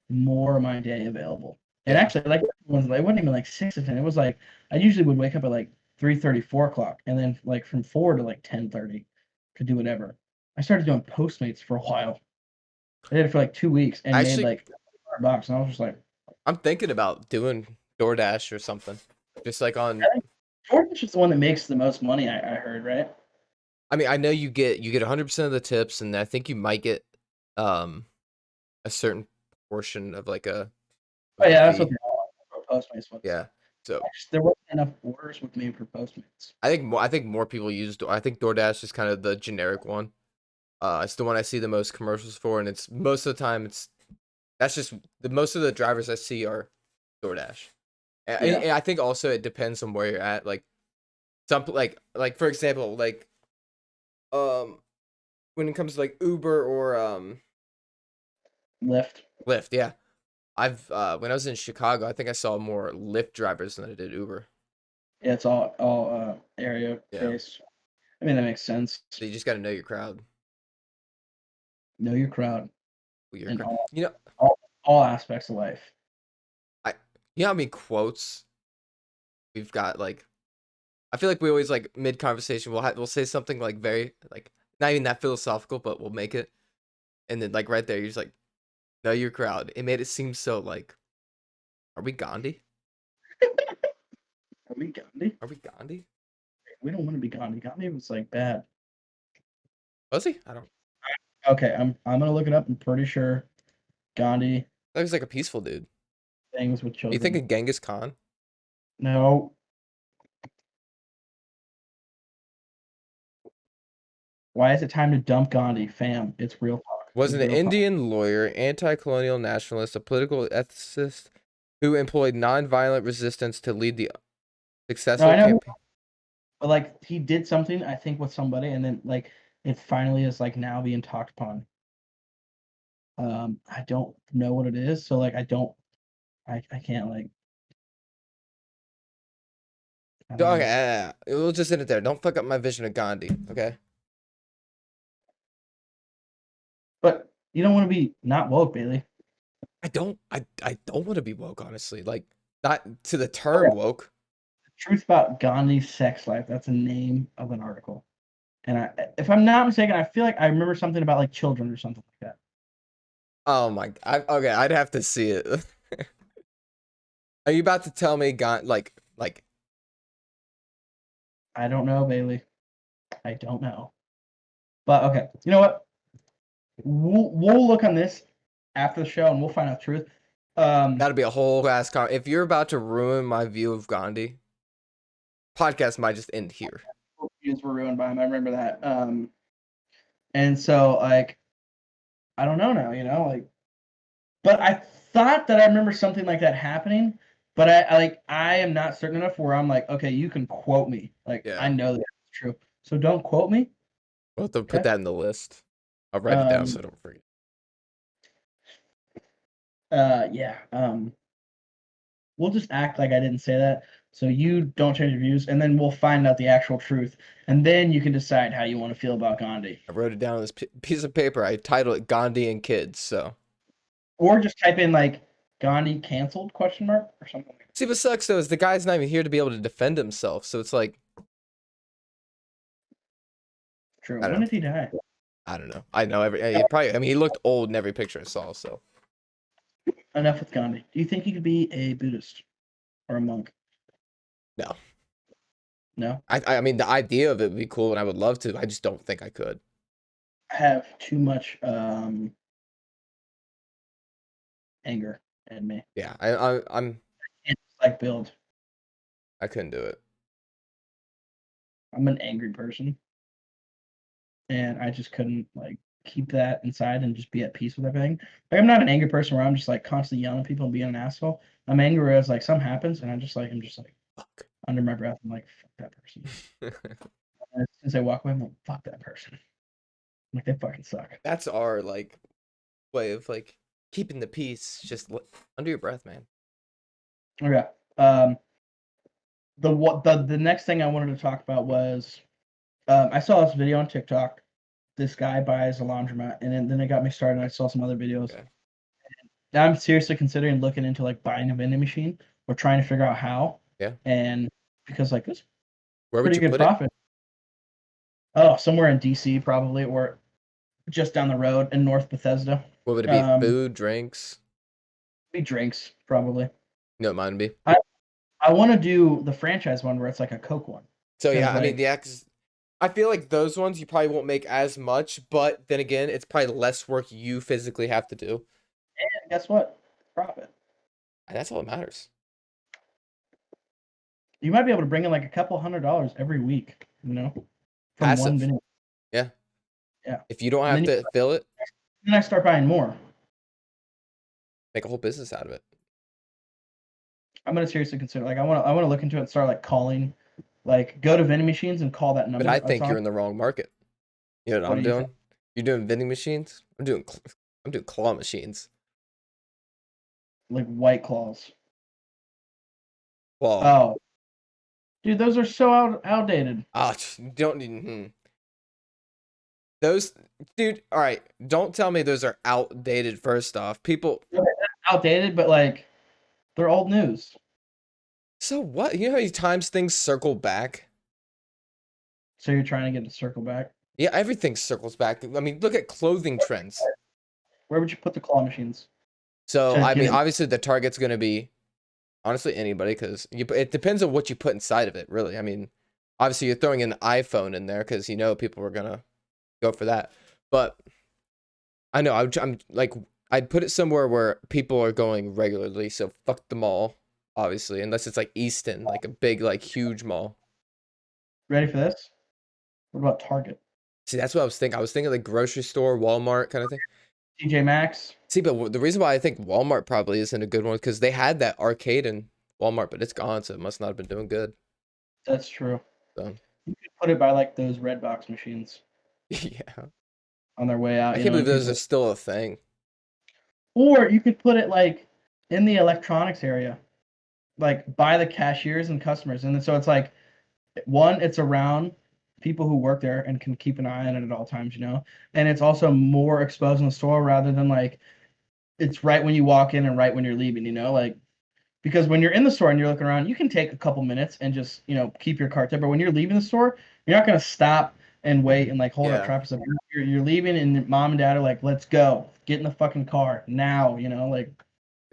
more of my day available. And Yeah. actually, like it wasn't even like 6 to 10. It was like I usually would wake up at like 3:30, 4 o'clock, and then like from 4 to like 10:30 to do whatever. I started doing Postmates for a while. I did it for like 2 weeks and made Actually, like $100, and I was just like, I'm thinking about doing DoorDash or something. Just like on I think DoorDash is the one that makes the most money. I heard, right? I mean, I know you get 100% of the tips and I think you might get um a certain portion of like a Oh of the yeah, that's what fee. they're all for Postmates ones. Yeah. So There wasn't enough orders with me for Postmates. I think more people use I think DoorDash is kind of the generic one. It's the one I see the most commercials for, and it's most of the time it's that's just the most of the drivers I see are DoorDash. Yeah. And I think also it depends on where you're at. Like some like for example, like um when it comes to like Uber or Lyft. Lyft, yeah. I've when I was in Chicago, I think I saw more Lyft drivers than I did Uber. Yeah, it's all area Yeah. based. I mean that makes sense. So you just got to know your crowd. Know your crowd Your in crowd. all You know, all, all aspects of life. I you know how many quotes we've got like I feel like we always like mid conversation we'll say something like very like not even that philosophical, but we'll make it, and then like right there you're just like know your crowd. It made it seem so like, are we Gandhi? Are we Gandhi? Are we Gandhi? We don't want to be Gandhi. Gandhi was like bad. Was he? I don't. Okay, I'm gonna look it up. I'm pretty sure Gandhi That was like a peaceful dude. things with You children. thinking Genghis Khan? No. Why is it time to dump Gandhi? Fam, it's real talk. Was It's an real talk. Indian lawyer, anti-colonial nationalist, a political ethicist who employed non-violent resistance to lead the No, successful I know, campaign. but like he did something, I think, with somebody, and then like it finally is like now being talked upon. I don't know what it is, so like I can't like I don't Okay, know. we'll just end it there. Don't fuck up my vision of Gandhi, okay? But you don't want to be not woke, Bailey. I don't want to be woke, honestly. Like not to the Okay. term woke. Truth about Gandhi's sex life. That's the name of an article. And if I'm not mistaken, I feel like I remember something about like children or something like that. Oh my, okay, I'd have to see it. Are you about to tell me, I don't know, Bailey. I don't know. But okay, you know what? We'll look on this after the show and we'll find out the truth. That'll be a whole ass if you're about to ruin my view of Gandhi, podcast might just end here. Views were ruined by him. I remember that. And so like, I don't know now. Like, but I thought that I remember something like that happening. But I am not certain enough where I'm like, okay, you can quote me. Like, I Yeah. know that's true. So don't quote me. We'll have to put Okay. that in the list. I'll write it down so I don't forget. Yeah. We'll just act like I didn't say that. So you don't change your views, and then we'll find out the actual truth, and then you can decide how you want to feel about Gandhi. I wrote it down on this piece of paper. I titled it Gandhi and Kids. So, or just type in like Gandhi canceled question mark or something. See, what sucks though is the guy's not even here to be able to defend himself. So it's like, True. I don't When know. did he die? I don't know. I know he probably. I mean, he looked old in every picture I saw. So Enough with Gandhi. Do you think he could be a Buddhist or a monk? no. No. I mean, the idea of it would be cool, and I would love to. I just don't think I could. I have too much anger in me. Yeah, I can't just like build. I couldn't do it. I'm an angry person, and I just couldn't like keep that inside and just be at peace with everything. Like I'm not an angry person where I'm just like constantly yelling at people and being an asshole. I'm angry as like something happens, and I'm just like Fuck. under my breath. I'm like fuck that person. And as soon as I walk away, I'm like fuck that person. I'm like they fucking suck. That's our like way of like keeping the peace. Just under your breath, man. Okay. The next thing I wanted to talk about was I saw this video on TikTok. This guy buys a laundromat, and then it got me started. And I saw some other videos. Okay. Now I'm seriously considering looking into like buying a vending machine or trying to figure out how. Yeah. And because like this Where would pretty you good put it? profit. Oh, somewhere in DC probably, or just down the road in North Bethesda. What would it be? Food, drinks? Be drinks probably. No, mine would be. I want to do the franchise one where it's like a Coke one. So yeah, Like, I mean, yeah, 'cause I feel like those ones you probably won't make as much, but then again, it's probably less work you physically have to do. and guess what? Profit. And that's all that matters. You might be able to bring in like a couple $100 every week, from Passive. one video. Yeah. Yeah. If you don't have to fill it, then I start buying more. make a whole business out of it. I'm gonna seriously consider I wanna look into it and start like calling, like go to vending machines and call that number. But I think you're in the wrong market. You know what What I'm do you doing? You're doing vending machines. I'm doing claw machines. like White Claws. Claw. Oh, dude, those are so outdated. Ah, don't need. Those, dude. All right, don't tell me those are outdated. First off, people. Outdated, but like they're old news. So what? You know how many times things circle back? So you're trying to get to circle back. Yeah, everything circles back. I mean, look at clothing trends. Where would you put the claw machines? So, To I get mean, it- obviously the target's going to be honestly anybody because it depends on what you put inside of it, really. I mean, obviously you're throwing an iPhone in there because you know people are going to go for that. But I know I'm like I'd put it somewhere where people are going regularly. So fuck the mall, obviously, unless it's like Easton, like a big, like huge mall. Ready for this? What about Target? See, that's what I was thinking. I was thinking like grocery store, Walmart kind of thing. TJ Maxx. See, but the reason why I think Walmart probably isn't a good one because they had that arcade in Walmart, but it's gone, so it must not have been doing good. That's true. So You could put it by like those red box machines yeah, on their way out. I can't believe those people- are still a thing. Or you could put it like in the electronics area, like by the cashiers and customers. And then, so it's like one, it's around people who work there and can keep an eye on it at all times, and it's also more exposed in the store rather than like it's right when you walk in and right when you're leaving, like because when you're in the store and you're looking around, you can take a couple minutes and just, keep your cart there. But when you're leaving the store, you're not going to stop and wait and like hold up Yeah. traffic. So you're leaving and mom and dad are like, let's go, get in the fucking car now, like Like, We're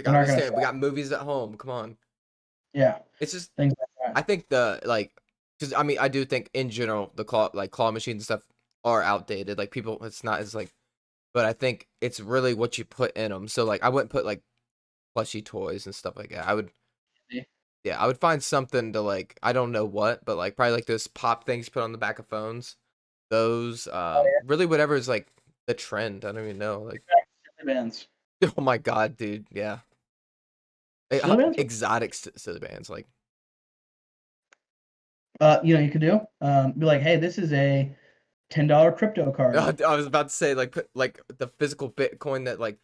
I not understand. gonna We got movies at home. Come on. yeah, It's just things like that. I think the like Because I mean, I do think in general the claw machines and stuff are outdated. Like people, it's not as like, but I think it's really what you put in them. So like, I wouldn't put like plushy toys and stuff like that. I would, Yeah. yeah, I would find something to like, I don't know what, but like probably like those pop things put on the back of phones. Those, really whatever is like the trend. I don't even know. Like, Silly bands. oh my god, dude, yeah, Silly bands? exotic silly bands, like. You could do. Be like, hey, this is a $10 crypto card. I was about to say like put like the physical Bitcoin that like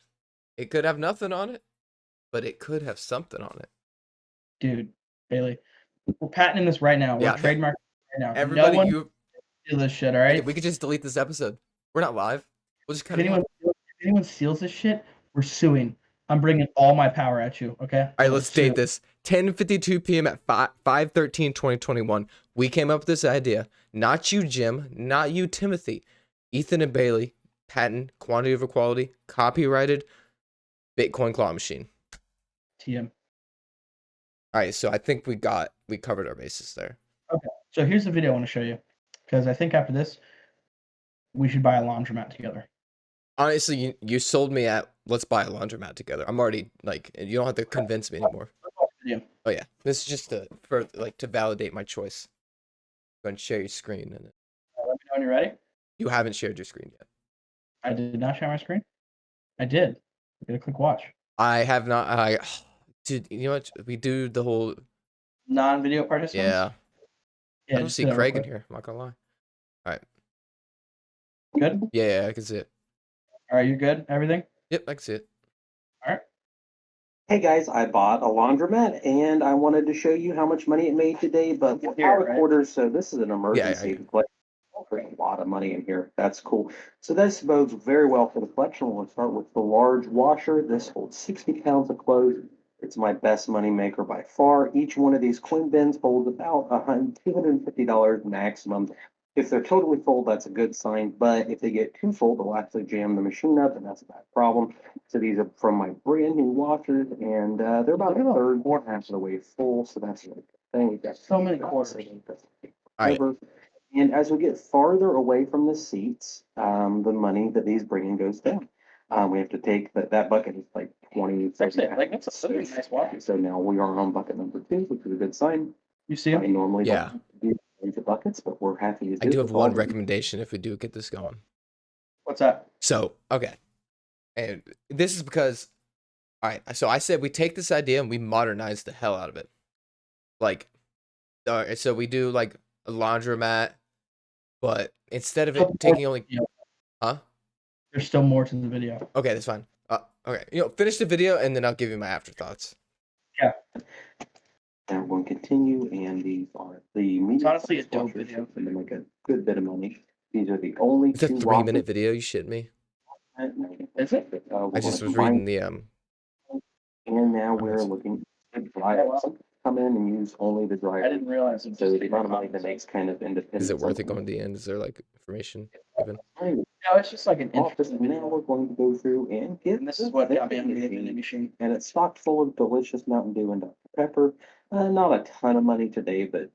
it could have nothing on it, but it could have something on it. Dude, Bailey, we're patenting this right now. We're Yeah, trademarking right now. No everybody, one you steal this shit, all we could, right? we could just delete this episode. We're not live. We'll just cut If it out. anyone steals this shit, we're suing. I'm bringing all my power at you, okay? All right, We're let's date suing. this. 10:52 p.m. at 5/13/2021. We came up with this idea. Not you, Jim. Not you, Timothy. Ethan and Bailey. Patent, quantity over quality, copyrighted, Bitcoin claw machine. TM. All right, so I think we covered our bases there. Okay, so here's the video I want to show you, because I think after this, we should buy a laundromat together. Honestly, you sold me at let's buy a laundromat together. I'm already like you don't have to convince me anymore. Yeah. Oh yeah, this is just to validate my choice. Go and share your screen, and Let me know when you're ready. you haven't shared your screen yet. I did not share my screen. I did. You gotta click watch. I have not. Dude, you know what? We do the whole. Non-video participants. Yeah, Yeah. I don't Just see do that real Craig in quick. here. I'm not gonna lie. All right. Good. Yeah, I can see it. All right, you're good. Everything. Yep, I can see it. All right. Hey guys, I bought a laundromat and I wanted to show you how much money it made today, but we're Here, out of right? quarters, so this is an emergency. Like, there's a lot of money in here. That's cool. So this bodes very well for the collection. We'll start with the large washer. This holds 60 pounds of clothes. It's my best money maker by far. Each one of these coin bins holds about $250 maximum. If they're totally full, that's a good sign. But if they get too full, they'll actually jam the machine up, and that's a bad problem. So these are from my brand new washers, and they're about a third, one half of the way full. So that's a good thing. We've got So many quarters. All right. And as we get farther away from the seats, the money that these bring in goes down. We have to take that bucket is like 20. That's a really nice watch. So now we are on bucket number 2, which is a good sign. You see I him? normally Yeah. don't do the buckets, but we're happy to I do have with one all of them. recommendation if we do get this going. What's that? So, okay. And this is because, all right, so I said we take this idea and we modernize the hell out of it. Like, so we do like a laundromat, but instead of it taking only, huh? There's still more to the video. Okay, that's fine. Okay, finish the video and then I'll give you my afterthoughts. Yeah. And we're going to continue, and these are the medium. It's honestly a size dope washers, video. and they make a good bit of money. These are the only It's a 3-minute video. You shit me. Is it? I just was reading the And now we're looking at dryers. Come in and use only the dryer. I didn't realize it. So the amount of money that makes kind of independent. Is it worth it going to the end? Is there like information given? No, it's just like an Office, interesting now video. we're going to go through and get. And this is what got me into the vending machine. And it's stocked full of delicious Mountain Dew and Dr. Pepper. Not a ton of money today, but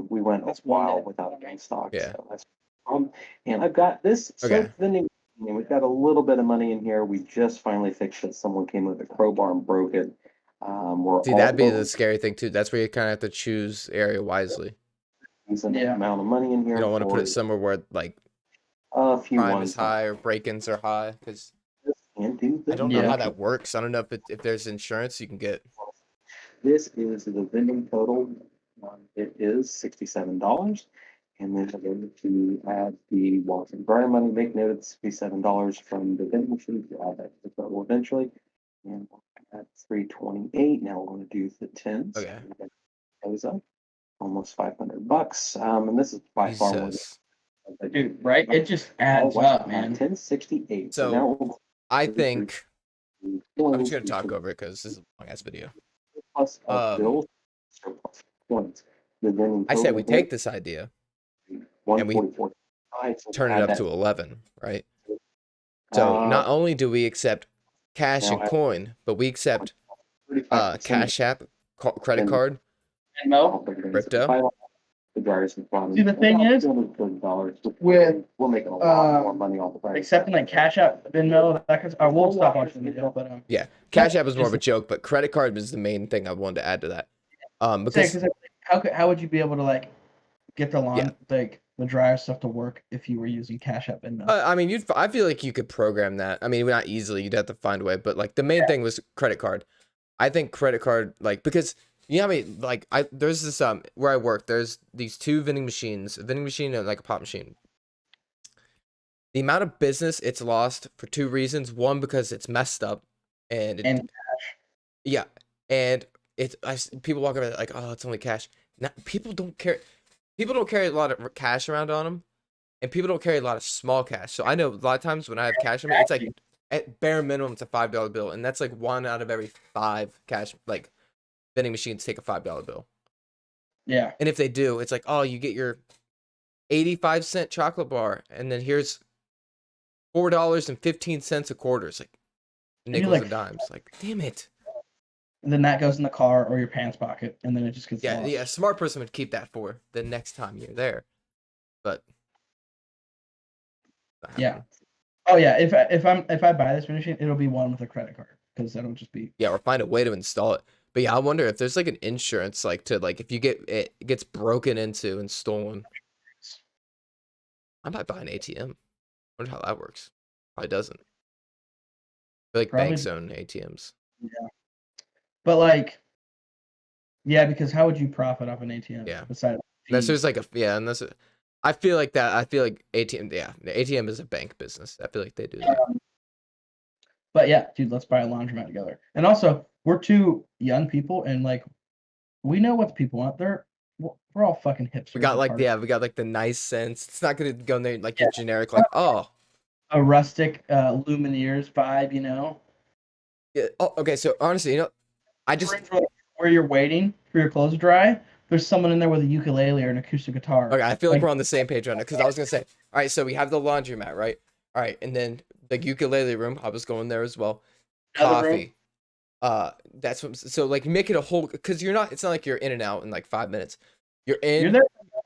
we went That's a while one day. without getting stock. Yeah. So that's and I've got this Okay. soap vending machine, and we've got a little bit of money in here. We just finally fixed it. Someone came with a crowbar and broke it. We're See, that'd be the scary thing too. That's where you kind of have to choose area wisely. Yeah. Amount of money in here. You don't want to put it for somewhere where like a few crime ones is high or break-ins are high because and do I don't know Yeah. how that works. I don't know if there's insurance you can get. This is the vending total. It is $67. And then I'm going to add the wash and dryer money. Make note of the $67 from the vending machine to add that to the total eventually. And at 328. Now we're going to do the tens. Okay. Goes up almost $500. And this is by far more. Jesus. Dude, right? It just adds up, man. 1068. So, now I think we'll I'm just gonna talk over it because this is a long ass video. plus bills, surplus points. The vending I said we total take this idea, and we 144.5, so turn it add up that. to 11, right? So not only do we accept cash now and add coin, but we accept 35% Cash App, credit And- card, Venmo. Crypto? the dryers in front of me. See, the thing About is, $230 with, we're making a lot more money on the price. accepting like Cash App, Venmo, that kind of, I won't stop watching the video, but Yeah, Cash App is more of a joke, but credit card is the main thing I wanted to add to that. Because how would you be able to like get the Yeah. like the dryer stuff to work if you were using Cash App and I mean, I feel like you could program that. I mean, not easily. You'd have to find a way, but like the main thing was credit card. I think credit card, like, because you know how many, like, there's this where I work. There's these two vending machines, a vending machine and like a pop machine. The amount of business it's lost for two reasons. One, because it's messed up, and cash. Yeah, and people walk around like, oh, it's only cash. Now, people don't care. People don't carry a lot of cash around on them. And people don't carry a lot of small cash. So I know a lot of times when I have cash on me, it's like at bare minimum, it's a $5 bill. And that's like 1 out of every 5 cash, like vending machines take a $5 bill. Yeah. And if they do, it's like, oh, you get your 85-cent chocolate bar. And then here's $4.15 a quarter. It's like nickels and dimes. Like, damn it. And then that goes in the car or your pants pocket. And then it just gets lost. Yeah, a smart person would keep that for the next time you're there. But yeah. Oh yeah. If I buy this machine, it'll be one with a credit card because that'll just be. Yeah, or find a way to install it. But yeah, I wonder if there's like an insurance, like to like if you get it gets broken into and stolen. I might buy an ATM. Wonder how that works. Probably doesn't. I feel like banks own ATMs. Yeah. But like, yeah, because how would you profit off an ATM? Yeah. Besides, unless there's like I feel like that. I feel like ATM. Yeah, the ATM is a bank business. I feel like they do that. But yeah, dude, let's buy a laundromat together. And also, we're two young people, and like, we know what the people want. We're all fucking hipsters. We got like the nice sense. It's not gonna go in there like your generic like a rustic Lumineers vibe, you know. Yeah. Oh, okay. So honestly, I just where you're waiting for your clothes to dry, there's someone in there with a ukulele or an acoustic guitar. Okay, I feel like we're on the same page on it because I was gonna say, all right, so we have the laundromat, right? All right, and then the ukulele room. I was going there as well. Coffee. That's what. So like, make it a whole because you're not. It's not like you're in and out in like 5 minutes. You're in, you're there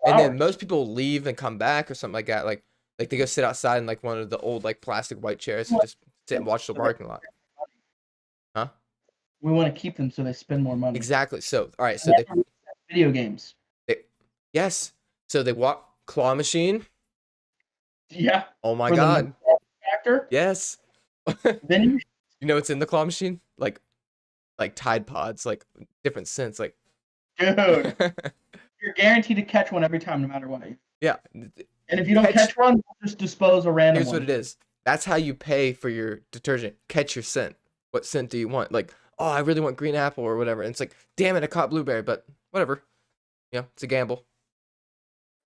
and then most people leave and come back or something like that. Like they go sit outside in like one of the old like plastic white chairs and just sit and watch the parking lot. Huh? We want to keep them so they spend more money. Exactly. So all right. So they video games. Yes. So they walk claw machine. Yeah. Oh my god. Factor. Yes. Then you know what's in the claw machine? Like Tide Pods, like different scents. Like, dude, you're guaranteed to catch one every time, no matter what. Yeah. And if you don't catch one, just dispose a random Here's one. what it is. That's how you pay for your detergent. Catch your scent. What scent do you want? Like, oh, I really want green apple or whatever. And it's like, damn it, I caught blueberry, but whatever. You know, it's a gamble.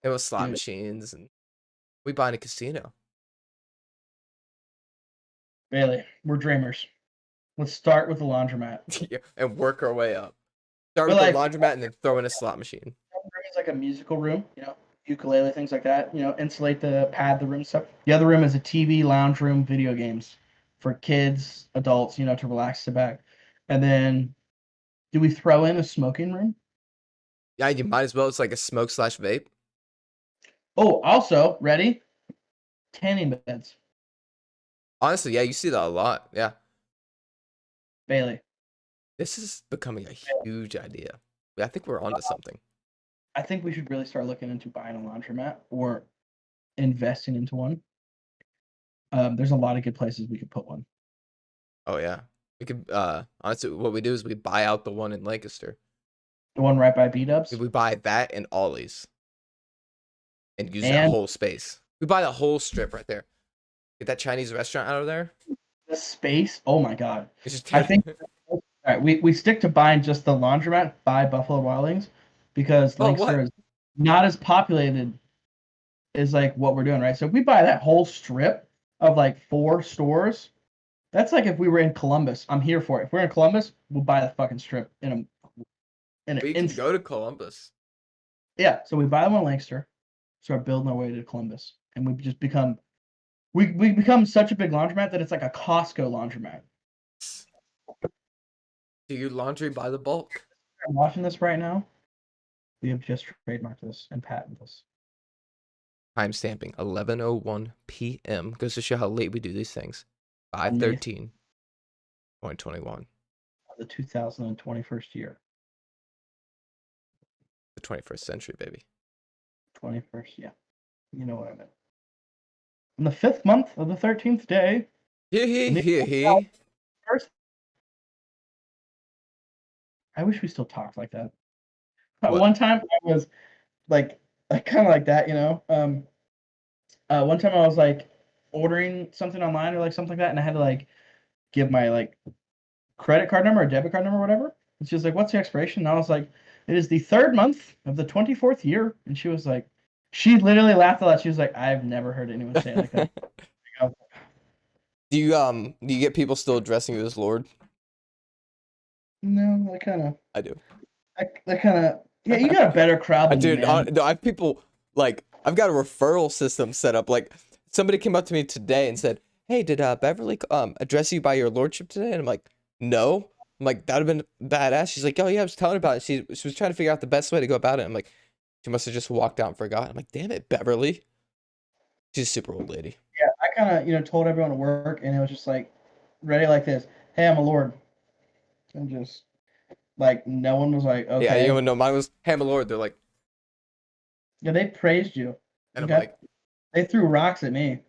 It was slot machines, and we buy in a casino. Really, we're dreamers. Let's start with the laundromat. Yeah, and work our way up. Start with the laundromat and then throw in a slot machine. It's like a musical room, you know, ukulele, things like that. You know, insulate the room stuff. The other room is a TV, lounge room, video games for kids, adults, you know, to relax, sit back. And then, do we throw in a smoking room? Yeah, you might as well. It's like a smoke/vape. Oh, also, ready? Tanning beds. Honestly, yeah, you see that a lot. Yeah. Bailey. This is becoming a huge idea. I think we're onto something. I think we should really start looking into buying a laundromat or investing into one. There's a lot of good places we could put one. Oh yeah. We could honestly what we do is we buy out the one in Lancaster. The one right by B-Dubs? We buy that and Ollie's. And use that whole space. We buy the whole strip right there. Get that Chinese restaurant out of there. The space? Oh my god. I think all right, we stick to buying just the laundromat by Buffalo Wild Wings because Lancaster is not as populated as like what we're doing, right? So if we buy that whole strip of like 4 stores, that's like if we were in Columbus. I'm here for it. If we're in Columbus, we'll buy the fucking strip we can go to Columbus. Yeah, so we buy the one in Lancaster, start building our way to Columbus, and we just become we become such a big laundromat that it's like a Costco laundromat. Do you laundry by the bulk? I'm watching this right now. We have just trademarked this and patented this. Time stamping 11:01 p.m. Goes to show how late we do these things. 5/13, 2021. The 2021st year. The 21st century, baby. 21st, yeah. You know what I meant. In the 5th month of the 13th day. He. First. I wish we still talked like that. What? One time I was like kind of like that, you know. One time I was like ordering something online or like something like that, and I had to like give my like credit card number or debit card number or whatever. And she was like, "What's the expiration?" And I was like, "It is the 3rd month of the 24th year." And she was like, she literally laughed a lot. She was like, "I've never heard anyone say it like that." Do you get people still addressing you as Lord? No, I kind of. I do. I kind of. Yeah, you got a better crowd than me, Dude, man. no, I have people like I've got a referral system set up. Like somebody came up to me today and said, "Hey, did Beverly address you by your lordship today?" And I'm like, "No." I'm like, "That'd have been badass." She's like, "Oh yeah, I was telling her about it." She was trying to figure out the best way to go about it. I'm like, she must have just walked out and forgot. I'm like, "Damn it, Beverly." She's a super old lady. Yeah, I kind of told everyone to work, and it was just like ready like this. Hey, I'm a lord, and just like no one was like, Yeah, you okay. know, mine was, "Hey, my lord." They're like, Yeah, they praised you. and I'm Okay, like, they threw rocks at me,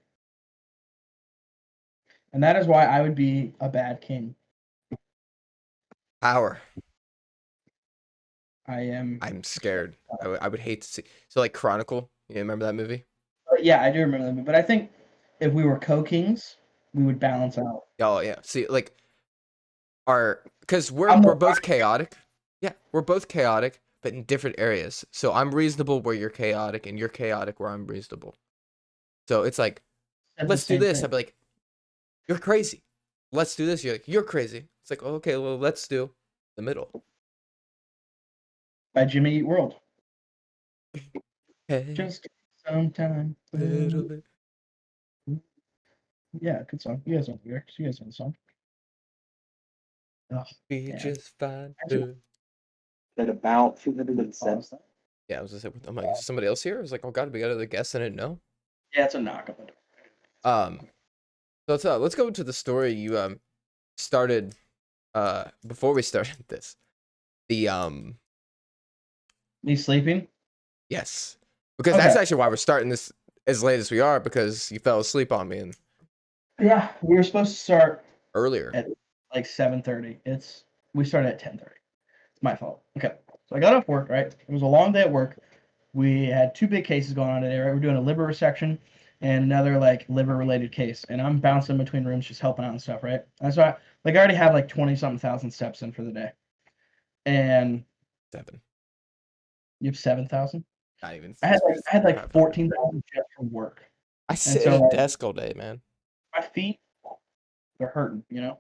and that is why I would be a bad king. "Power." I am. I'm scared. I would hate to see. So like Chronicle. You remember that movie? But yeah, I do remember that movie. But I think if we were co-kings, we would balance out. Oh yeah. See, like because I'm we're the both chaotic. Yeah, we're both chaotic, but in different areas. So I'm reasonable where you're chaotic, and you're chaotic where I'm reasonable. So it's like, said the let's do same this. thing. I'd be like, you're crazy. Let's do this. You're like, you're crazy. It's like, oh, okay, well, let's do the middle. By Jimmy Eat World. Hey, Just sometime. little bit. Yeah, good song. You guys know the lyrics. You guys know the song. Oh, Be man. just fine. At about 207. Yeah, I was just like, I'm like, is there somebody else here? I was like, oh god, we got other guests. I didn't know. Yeah, it's a knock on the door. So let's go into the story you started before we started this. The Me sleeping? yes, because that's Okay. actually why we're starting this as late as we are, because you fell asleep on me and Yeah, we were supposed to start earlier. at like 7:30. We started at 10:30. It's my fault. Okay. So I got off work, right? It was a long day at work. We had 2 big cases going on today, right? We're doing a liver resection and another like liver related case. And I'm bouncing between rooms just helping out and stuff, right? And so I already have like 20 something thousand steps in for the day. And 7, you have 7,000? not even. I had like 500. 14,000 just from work. I And sit at so a like, desk all day, man. my feet, they're hurting, you know?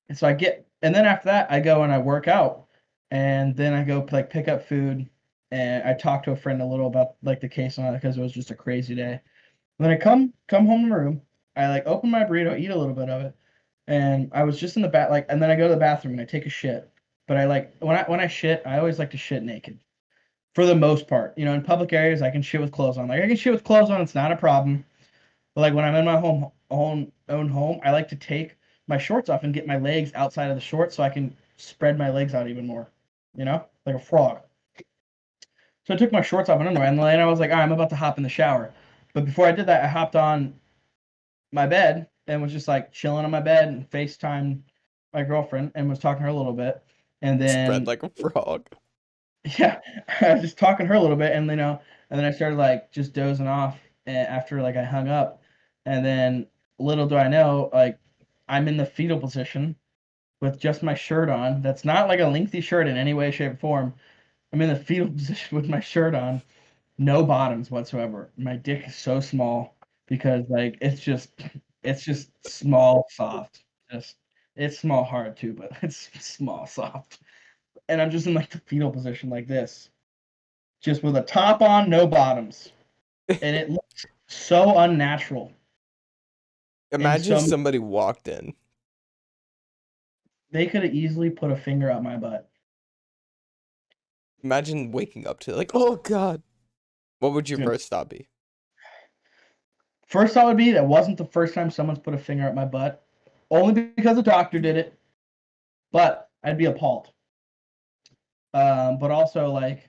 And so and then after that, I go and I work out, and then I go like pick up food, and I talk to a friend a little about like the case on it because it was just a crazy day. And then I come home to my room, I like open my burrito, eat a little bit of it, and I was just in the like, and then I go to the bathroom and I take a shit. But I like when I shit, I always like to shit naked, for the most part. You know, in public areas, I can shit with clothes on. Like I can shit with clothes on, it's not a problem. But like when I'm in my own home, I like to take my shorts off and get my legs outside of the shorts so I can spread my legs out even more. You know, like a frog. So I took my shorts off and underwear, and then I was like, I'm about to hop in the shower. But before I did that, I hopped on my bed and was just like chilling on my bed and FaceTime my girlfriend and was talking to her a little bit. And Spread then like a frog. yeah, I was just talking to her a little bit, and and then I started like just dozing off after like I hung up, and then little do I know, like I'm in the fetal position with just my shirt on. That's not like a lengthy shirt in any way, shape, or form. I'm in the fetal position with my shirt on, no bottoms whatsoever. My dick is so small because like it's just small, soft. Just it's small hard too, but it's small, soft. And I'm just in like the fetal position like this, just with a top on, no bottoms, and it looks so unnatural. And Imagine if so somebody walked in. they could have easily put a finger up my butt. Imagine waking up to like, oh god. What would your Dude. first thought be? First thought would be that wasn't the first time someone's put a finger up my butt. Only because a doctor did it. But I'd be appalled. But also like,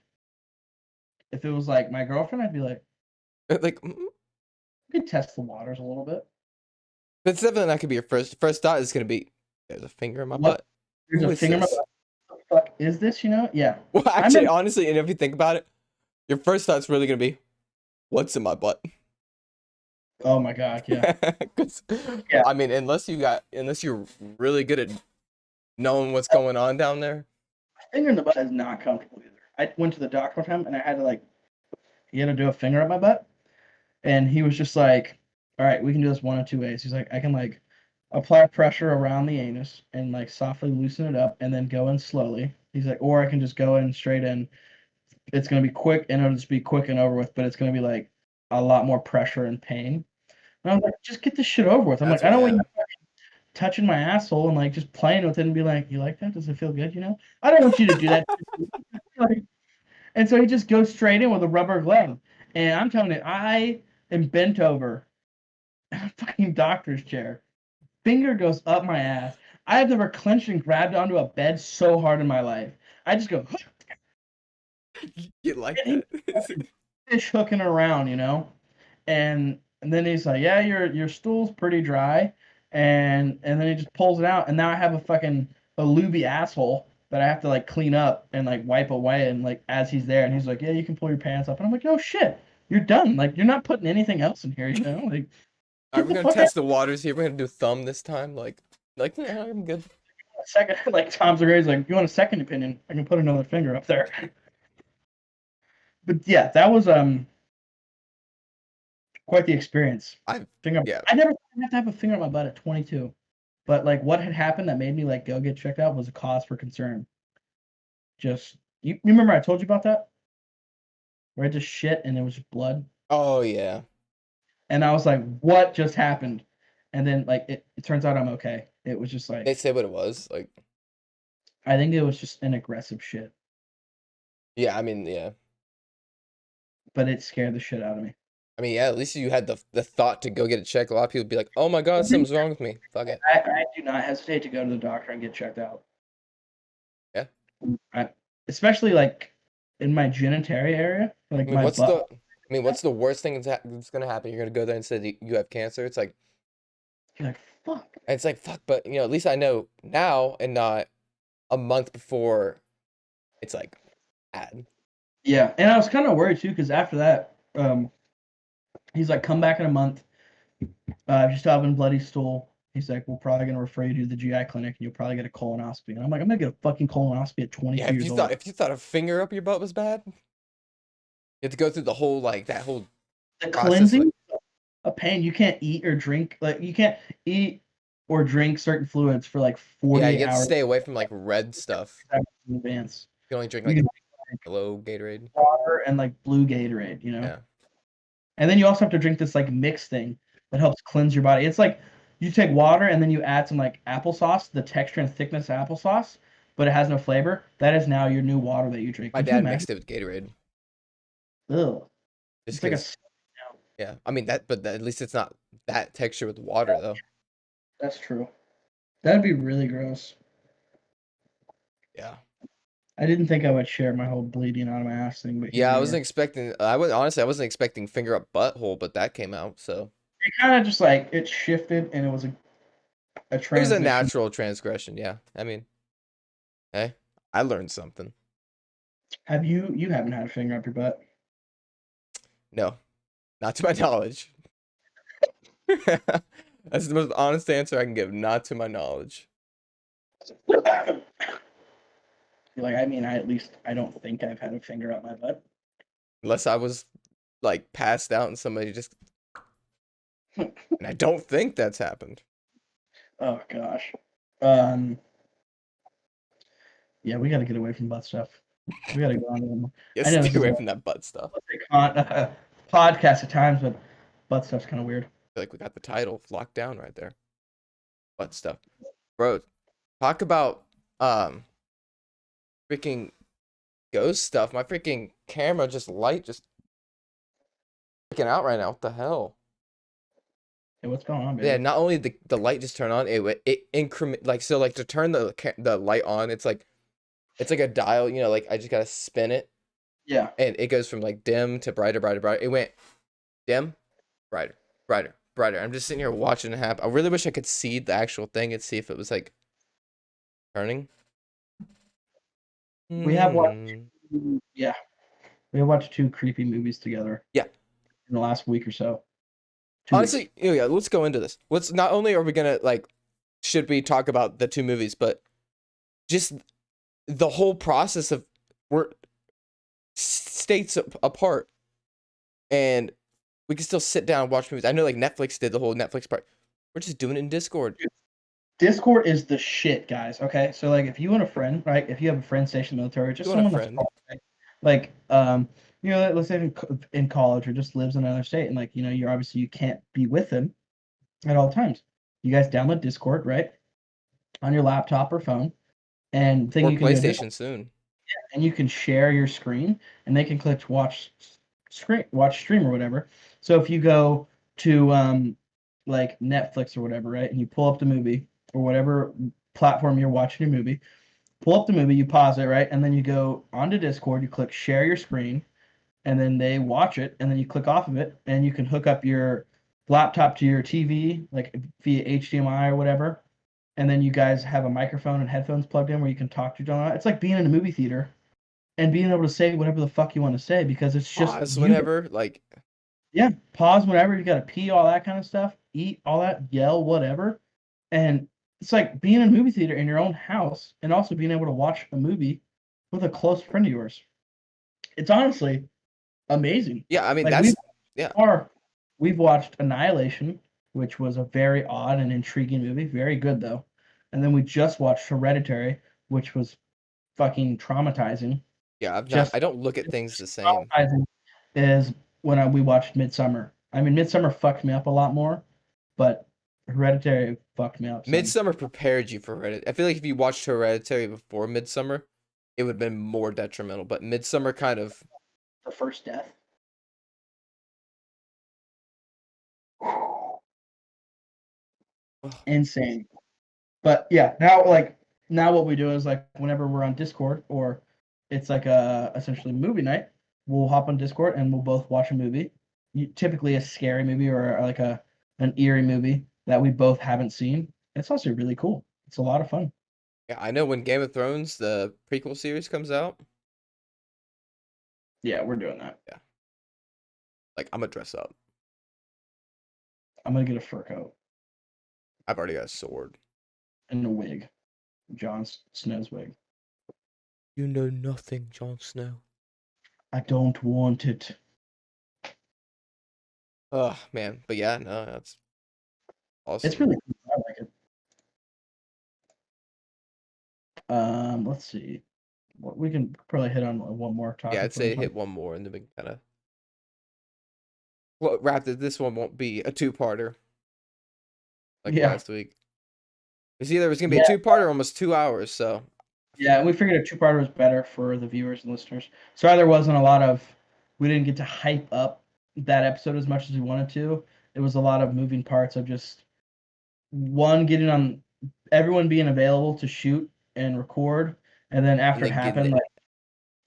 if it was like my girlfriend, I'd be like, Like, we could test the waters a little bit. but definitely not gonna be your first thought. Is gonna be there's a finger in my What? butt. There's Who a is finger in my this? butt. What the fuck is this? You know? Yeah. Well, I actually, remember- honestly, and if you think about it, your first thought's really gonna be, what's in my butt? Oh my god, yeah. 'Cause, Yeah. I mean, unless you're really good at knowing what's going on down there. Finger in the butt is not comfortable either. I went to the doctor one time and I had to he had to do a finger up my butt, and he was just like, "All right, we can do this one of two ways." He's like, "I can apply pressure around the anus and softly loosen it up, and then go in slowly." He's like, "Or I can just go in straight in. It's gonna be quick, and it'll just be quick and over with, but it's gonna be a lot more pressure and pain." And I was like, "Just get this shit over with." I'm That's like, "I don't what- want you touching my asshole and just playing with it and be like, you like that? Does it feel good? You know? I don't want you to do that." And so he just goes straight in with a rubber glove. And I'm telling you, I am bent over in a fucking doctor's chair. Finger goes up my ass. I have never clenched and grabbed onto a bed so hard in my life. I just go You like that? fish hooking around, you know? And then he's like, "Yeah, your stool's pretty dry." And then he just pulls it out, and now I have a looby asshole that I have to clean up and wipe away, and as he's there, and he's like, "Yeah, you can pull your pants up." And I'm like, "No shit. You're done. You're not putting anything else in here, you know?" All right, get we're the gonna fuck test the waters here. We're gonna do thumb this time. Yeah, I'm good. out. Second, Tom Segura's like, "You want a second opinion? I can put another finger up there." But yeah, that was quite the experience. Yeah. I never had to have a finger on my butt at 22. But what had happened that made me go get checked out was a cause for concern. Just you remember I told you about that? Where I just shit and it was just blood. Oh yeah. And I was like, what just happened? And then it turns out I'm okay. It was just They say what it was. I think it was just an aggressive shit. Yeah, I mean, yeah. But it scared the shit out of me. I mean, yeah, at least you had the thought to go get it checked. A lot of people would be like, oh my god, something's wrong with me. Fuck it. I do not hesitate to go to the doctor and get checked out. Yeah. Especially in my genitalia area. I mean, My butt. what's the worst thing that's gonna happen? You're gonna go there and say you have cancer. It's like, You're like, fuck. and it's like, fuck, but at least I know now and not a month before it's bad. Yeah, and I was kind of worried too because after that, he's like, "Come back in a month. If you still having bloody stool," he's like, "We're probably gonna refer you to the GI clinic, and you'll probably get a colonoscopy." And I'm like, "I'm gonna get a fucking colonoscopy at 22 Yeah, years old." if you thought a finger up your butt was bad, you have to go through the whole that whole The process, cleansing, a pain. You can't eat or drink. You can't eat or drink certain fluids for 48 yeah, you have to hours stay away from red stuff. in advance. You can only drink You can yellow Gatorade. water and blue Gatorade, you know. Yeah. And then you also have to drink this mix thing that helps cleanse your body. It's you take water and then you add some applesauce, the texture and thickness of applesauce, but it has no flavor. That is now your new water that you drink. My dad mixed it with Gatorade. Ugh. Just It's yeah, I mean but at least it's not that texture with water though. That's true. That'd be really gross. Yeah. I didn't think I would share my whole bleeding out of my ass thing, but Yeah, I wasn't expecting. I wasn't expecting finger up butthole, but that came out. So it kind of just it shifted and it was a transition. it was a natural transgression. Yeah, I mean, hey, I learned something. Have you haven't had a finger up your butt? No, not to my knowledge. That's the most honest answer I can give. Not to my knowledge. I mean, I don't think I've had a finger up my butt. Unless I was passed out and somebody just. And I don't think that's happened. Oh gosh. Yeah, we got to get away from butt stuff. We got to go on. Yeah, stay away from that butt stuff. Podcast at times, but butt stuff's kind of weird. I feel like we got the title locked down right there. Butt stuff, bro. Talk about freaking ghost stuff. My freaking camera just freaking out right now. What the hell? Hey, what's going on, baby? Yeah, not only the light just turned on, it increment like so like to turn the light on, it's like a dial, like I just gotta spin it Yeah. and it goes from like dim to brighter, brighter, brighter. It went dim, brighter, brighter, brighter. I'm just sitting here watching it happen. I really wish I could see the actual thing and see if it was like turning. We have watched, yeah, we have watched 2 creepy movies together. Yeah. In the last week or so. 2 Honestly, yeah, let's go into this. Not only are we gonna should we talk about the 2 movies, but just the whole process of we're states apart, and we can still sit down and watch movies. I know like Netflix did the whole Netflix part. We're just doing it in Discord. Discord is the shit, guys. Okay, so like if you want a friend, right? If you have a friend stationed in the military, just someone that's right? Like let's say in college or just lives in another state, and like you're obviously you can't be with them at all times. You guys download Discord, right, on your laptop or phone, and or PlayStation soon. Yeah, and you can share your screen, and they can click watch stream or whatever. So if you go to like Netflix or whatever, right, and you pull up the movie or whatever platform you're watching your movie, pull up the movie, you pause it, right, and then you go onto Discord, you click share your screen, and then they watch it, and then you click off of it, and you can hook up your laptop to your TV, like via HDMI or whatever, and then you guys have a microphone and headphones plugged in where you can talk to each other. It's like being in a movie theater and being able to say whatever the fuck you want to say because it's just pause whenever, yeah, pause whenever you gotta pee, all that kind of stuff, eat, all that, yell, whatever, and it's like being in a movie theater in your own house and also being able to watch a movie with a close friend of yours. It's honestly amazing. Yeah, I mean like yeah. We've watched Annihilation, which was a very odd and intriguing movie, very good though, and then we just watched Hereditary, which was fucking traumatizing. Yeah, I don't look at things the same. Is when we watched Midsummer. I mean, Midsummer fucked me up a lot more, but Hereditary fucked me up. Midsummer prepared you for Hereditary. I feel like if you watched Hereditary before Midsummer, it would have been more detrimental. But Midsummer kind of the first death. Insane. But yeah, now what we do is like whenever we're on Discord or it's like essentially movie night, we'll hop on Discord and we'll both watch a movie. Typically a scary movie or like an eerie movie that we both haven't seen. It's also really cool. It's a lot of fun. Yeah, I know when Game of Thrones, the prequel series comes out. Yeah, we're doing that. Yeah. Like, I'm gonna dress up. I'm gonna get a fur coat. I've already got a sword. And a wig. Jon Snow's wig. You know nothing, Jon Snow. I don't want it. Oh, man. But yeah, no, that's awesome. It's really cool. I like it. Let's see. We can probably hit on one more topic. Yeah, I'd say hit one more and then we can kind of wrap it. This one won't be a 2-parter like last week. It's either it's gonna be a 2-parter or almost 2 hours. So yeah, we figured a 2-parter was better for the viewers and listeners. Sorry, there wasn't a lot of. We didn't get to hype up that episode as much as we wanted to. It was a lot of moving parts of just getting on, everyone being available to shoot and record, and then after it happened, like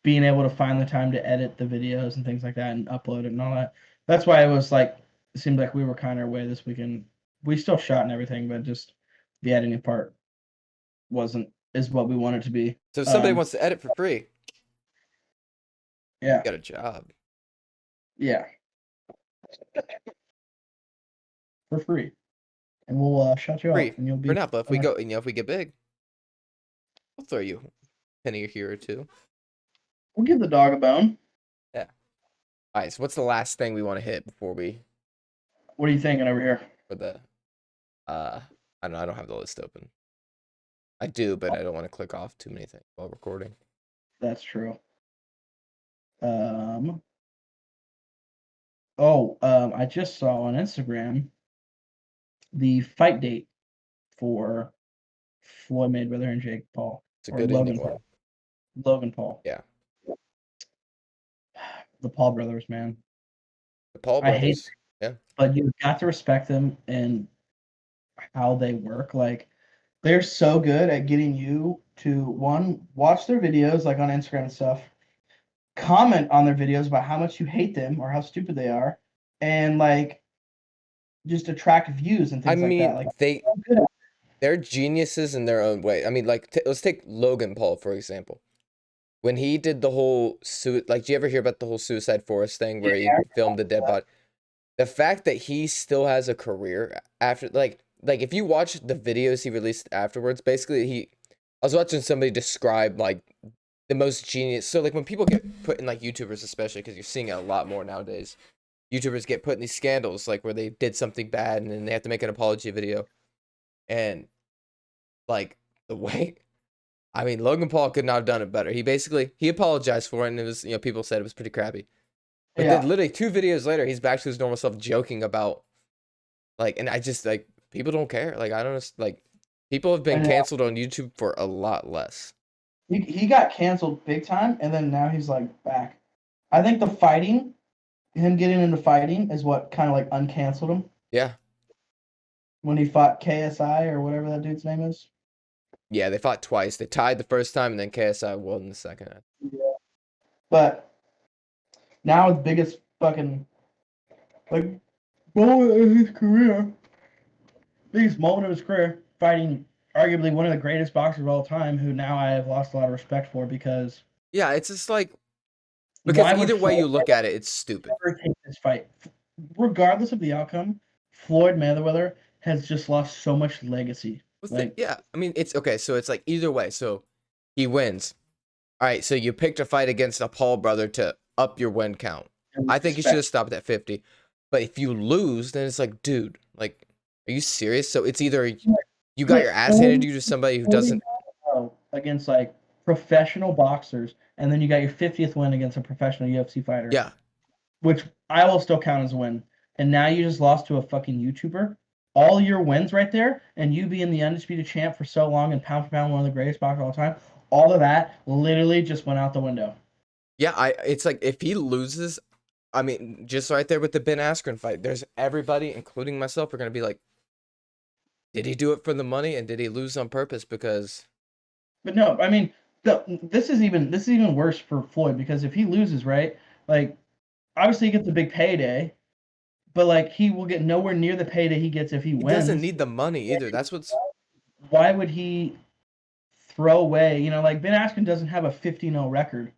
being able to find the time to edit the videos and things like that and upload it and all that. That's why it was like it seemed like we were kind of away this weekend. We still shot and everything, but just the editing part is what we wanted to be. So if somebody wants to edit for free, yeah, you got a job. Yeah, for free, and we'll shut you free off, and you'll be for now. But if we get big, we'll throw you a penny here or two. We'll give the dog a bone. Yeah. All right. So what's the last thing we want to hit before we? What are you thinking over here? For the, I don't know. I don't have the list open. I do, but I don't want to click off too many things while recording. That's true. I just saw on Instagram the fight date for Floyd Mayweather and Jake Paul. It's a good Logan Paul. Logan Paul. Yeah. the Paul brothers, man. The Paul I hate, brothers. Yeah. but you've got to respect them and how they work. Like they're so good at getting you to one, watch their videos like on Instagram and stuff, comment on their videos about how much you hate them or how stupid they are, and like just attract views and I things like that. mean, Like so good they're geniuses in their own way. I mean, like let's take Logan Paul for example. When he did the whole like, do you ever hear about the whole Suicide Forest thing where he filmed the dead body? The fact that he still has a career after, like if you watch the videos he released afterwards, basically I was watching somebody describe like the most genius. So like when people get put in, like YouTubers especially, because you're seeing it a lot more nowadays. YouTubers get put in these scandals like where they did something bad and then they have to make an apology video, and like the way. I mean, Logan Paul could not have done it better. He apologized for it, and it was, people said it was pretty crappy. But then yeah. literally 2 videos later, he's back to his normal self joking about, like, and I just, like, people don't care. Like, I don't, like, people have been And canceled on YouTube for a lot less. he got canceled big time, and then now he's like back. I think the fighting, him getting into fighting, is what kind of like uncanceled him Yeah. when he fought KSI or whatever that dude's name is. Yeah, they fought twice. They tied the first time, and then KSI won the second. Yeah. But now his biggest fucking like moment of his career, biggest moment of his career, fighting arguably one of the greatest boxers of all time, who now I have lost a lot of respect for because Yeah, it's just like, because either way you look at it, it's stupid. Ever take this fight, regardless of the outcome, Floyd Mayweather has just lost so much legacy. Like, yeah, I mean, it's okay. So it's like either way. So he wins. All right, so you picked a fight against a Paul brother to up your win count. I think you should have stopped at 50. But if you lose, then it's like, dude, like, are you serious? So it's either you got your ass handed to you to somebody who doesn't. Against like professional boxers, and then you got your 50th win against a professional UFC fighter. Yeah. Which I will still count as a win. And now you just lost to a fucking YouTuber. All your wins right there, and you being the undisputed champ for so long and pound for pound one of the greatest boxers of all time, all of that literally just went out the window. Yeah, it's like if he loses, I mean, just right there with the Ben Askren fight, there's everybody, including myself, are gonna be like, did he do it for the money and did he lose on purpose? Because But no, I mean, this is even worse for Floyd because if he loses, right, like obviously he gets a big payday, but like he will get nowhere near the payday he gets if he he wins. doesn't need the money either. That's what's. Why would he throw away? You know, like Ben Askren doesn't have a 50-0 record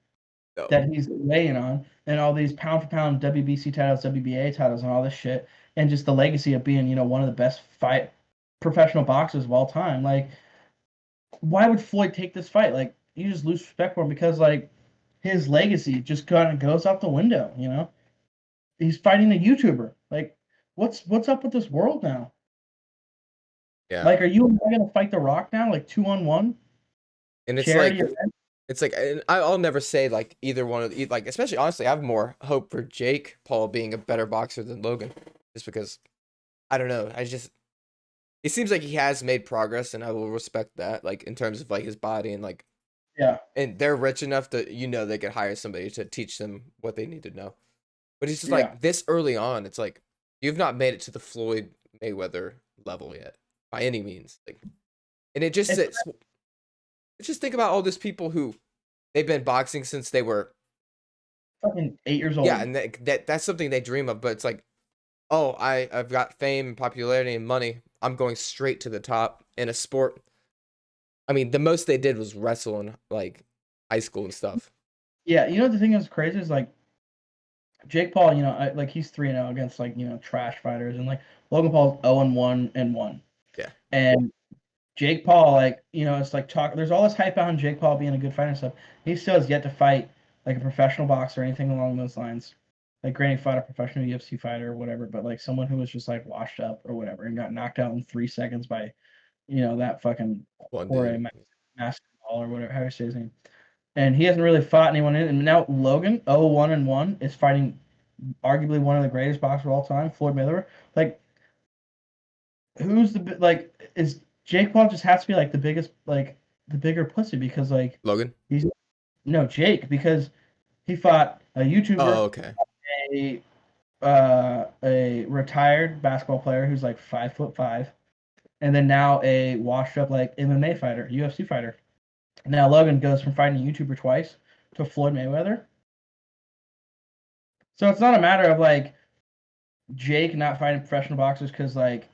that he's weighing on, and all these pound for pound WBC titles, WBA titles, and all this shit, and just the legacy of being, one of the best professional boxers of all time. Like, why would Floyd take this fight? Like, you just lose respect for him because like his legacy just kind of goes out the window. He's fighting a YouTuber. Like, what's up with this world now? Yeah. Like, are you gonna fight The Rock now, like 2-on-1? And it's like I'll never say like either one of like, especially honestly, I have more hope for Jake Paul being a better boxer than Logan, just because I don't know. It seems like he has made progress, and I will respect that. Like in terms of like his body and like, yeah, and they're rich enough that they could hire somebody to teach them what they need to know. But it's just like this early on, it's like you've not made it to the Floyd Mayweather level yet by any means. Like, and it just just think about all these people who they've been boxing since they were fucking 8 years old. Yeah, and that's something they dream of, but it's like, oh, I've got fame, popularity, and money. I'm going straight to the top in a sport. I mean, the most they did was wrestle in like high school and stuff. Yeah, the thing that's crazy is like Jake Paul, like he's 3-0 against like, trash fighters, and like Logan Paul's 0-1 and 1. Yeah. And Jake Paul, like, it's like there's all this hype on Jake Paul being a good fighter and stuff. He still has yet to fight like a professional boxer or anything along those lines. Like, granted, he fought a professional UFC fighter or whatever, but like someone who was just like washed up or whatever and got knocked out in 3 seconds by, that fucking Jorge Masvidal or whatever, how you say his name. And he hasn't really fought anyone in. And now Logan, 0-1 and 1, is fighting arguably one of the greatest boxers of all time, Floyd Mayweather. Like, who's is Jake Paul just has to be like the bigger pussy because like Logan? Jake, because He fought a Oh, YouTuber, okay. a retired basketball player who's like 5'5", and then now a washed up like MMA fighter, UFC fighter. Now Logan goes from fighting a YouTuber twice to Floyd Mayweather. So it's not a matter of like Jake not fighting professional boxers because like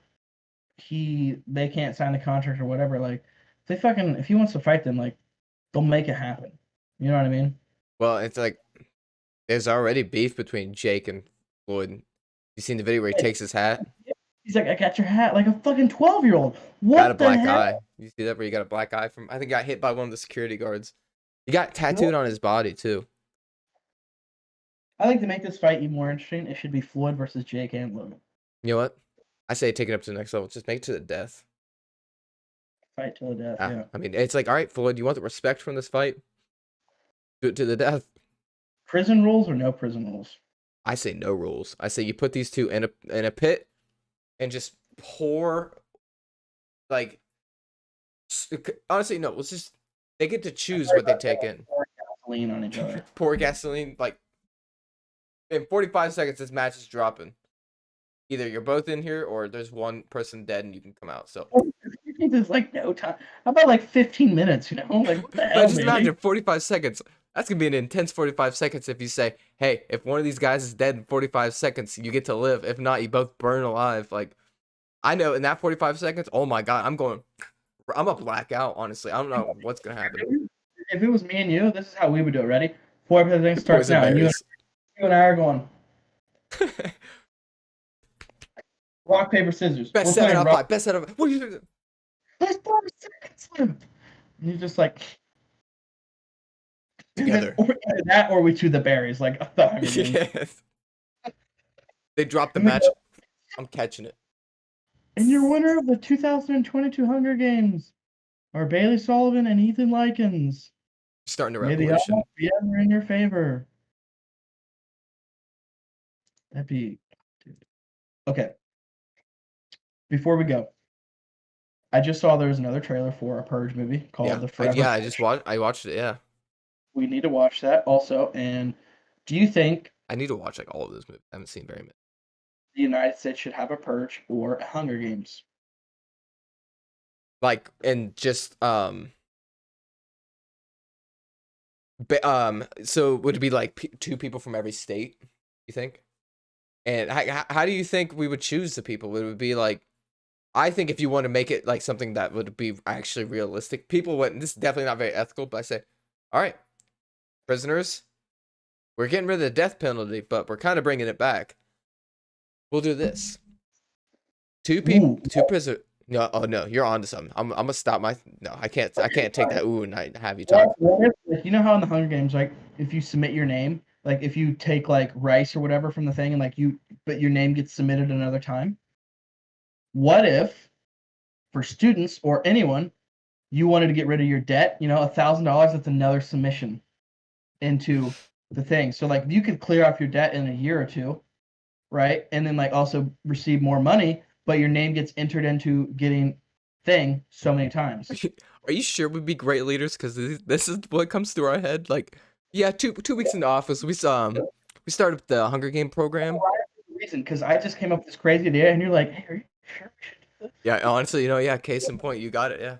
they can't sign the contract or whatever. Like if he wants to fight them, like they'll make it happen. You know what I mean? Well, it's like there's already beef between Jake and Floyd. You seen the video where he takes his hat? He's like, I got your hat like a fucking 12-year-old. Got a What the black hell? eye. You see that where he got a black eye from? I think got hit by one of the security guards. He got tattooed on his body too. I think to make this fight even more interesting, it should be Floyd versus Jake and Logan. You know what? I say take it up to the next level. Just make it to the death. Fight till the death, yeah. I mean, it's like, all right, Floyd, you want the respect from this fight? Do it to the death. Prison rules or no prison rules? I say no rules. I say you put these two in a pit and just pour, like, honestly, no. Let's just they get to choose what they take in. Pour gasoline on each other. Pour gasoline, like in 45 seconds, this match is dropping. Either you're both in here or there's one person dead and you can come out. So There's like no time. How about like 15 minutes? You know, like what the hell? just imagine 45 seconds. That's gonna be an intense 45 seconds if you say, hey, if one of these guys is dead in 45 seconds, you get to live. If not, you both burn alive. Like, I know in that 45 seconds, oh my god, I'm a blackout, honestly. I don't know what's gonna happen. If it was me and you, this is how we would do it. Ready? 4 seconds starts Poison now. And you and I are going rock, paper, scissors. Best 7 out of 5. Best 7 out of 5. What are you doing? There's 4 seconds left. And you're just like Together. Or either that or we chew the berries like the Hunger Games. Yes. They dropped the match. I'm catching it. And your winner of the 2022 Hunger Games are Bailey Sullivan and Ethan Likens. Starting a May the revolution. odds be ever in your favor. That'd be okay. Before we go, I just saw there was another trailer for a Purge movie called The Forever. I watched it. Yeah. We need to watch that also. And do you think I need to watch like all of those movies? I haven't seen very many. the United States should have a Purge or a Hunger Games? Like, and just so would it be like two people from every state? You think? And how do you think we would choose the people? Would it be like, I think if you want to make it like something that would be actually realistic, people would. This is definitely not very ethical, but I say, all right, prisoners, we're getting rid of the death penalty, but we're kind of bringing it back. We'll do this. Two prisoners. No, oh no, you're on to something. I'm gonna stop my. No, I can't take that. Ooh, and I have you talk. You know how in the Hunger Games, like if you submit your name, like if you take like rice or whatever from the thing, and like but your name gets submitted another time. What if, for students or anyone, you wanted to get rid of your debt? You know, $1,000. That's another submission into the thing. So like you could clear off your debt in a year or two, right? And then like also receive more money, but your name gets entered into getting thing so many times. Are you sure we'd be great leaders? Because this is what comes through our head. Like, yeah, two weeks in the office, we started the Hunger Game program. Reason, because I just came up with this crazy idea, and you're like, hey, are you sure we should do this? Yeah, honestly, you know, yeah, case in point, you got it, yeah.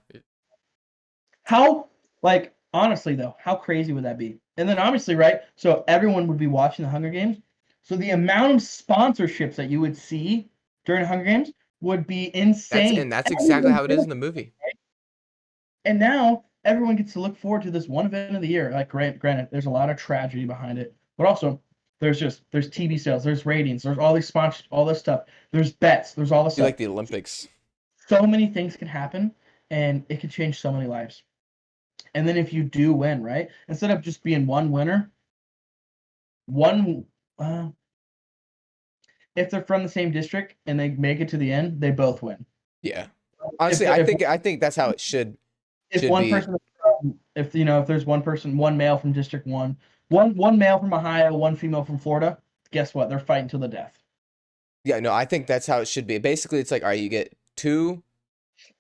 How, like, honestly though, how crazy would that be? And then obviously, right? So everyone would be watching the Hunger Games. So the amount of sponsorships that you would see during the Hunger Games would be insane. That's exactly how it is in the movie. And now everyone gets to look forward to this one event of the year. Like, granted, there's a lot of tragedy behind it, but also there's TV sales, there's ratings, there's all these sponsors, all this stuff. There's bets, there's all this stuff. Like the Olympics. So many things can happen, and it could change so many lives. And then if you do win, right? Instead of just being one winner, if they're from the same district and they make it to the end, they both win. Yeah. Honestly, I think that's how it should. If one person, if there's one person, one male from District 1, one male from Ohio, one female from Florida, guess what? They're fighting to the death. Yeah, no, I think that's how it should be. Basically, it's like, all right, you get 2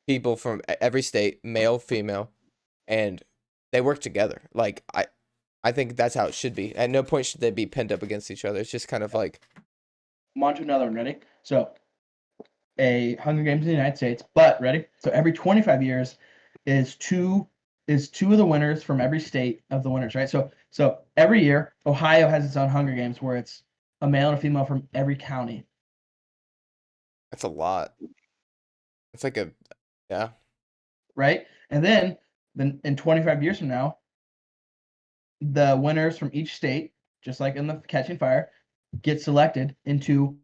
people from every state, male, female, and they work together. Like, I think that's how it should be. At no point should they be pinned up against each other. It's just kind of like. I'm on to another one. Ready? So, a Hunger Games in the United States, but ready? So every 25 years is two of the winners from every state of the winners, right? So every year, Ohio has its own Hunger Games where it's a male and a female from every county. That's a lot. It's like a, yeah. Right? And then in 25 years from now, the winners from each state, just like in the Catching Fire, get selected into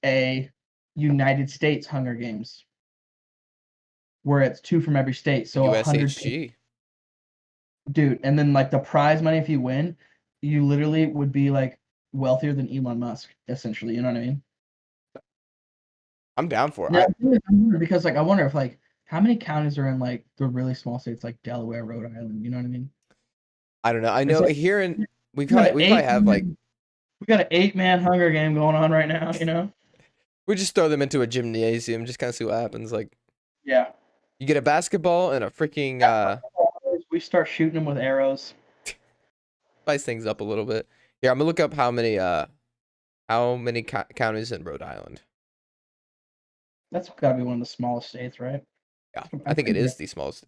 a United States Hunger Games where it's 2 from every state. So 100, USHG. dude. And then like the prize money, if you win, you literally would be like wealthier than Elon Musk, essentially. You know what I mean? I'm down for it. Now, because like I wonder if like how many counties are in like the really small states like Delaware, Rhode Island. You know what I mean? I don't know. I know like, here in we probably have like we got an 8-man Hunger Game going on right now. You know? we just throw them into a gymnasium, just kind of see what happens. Like, yeah, you get a basketball and a freaking we start shooting them with arrows. Spice things up a little bit. Here, I'm gonna look up how many counties in Rhode Island. That's gotta be one of the smallest states, right? Yeah, I think it is the smallest.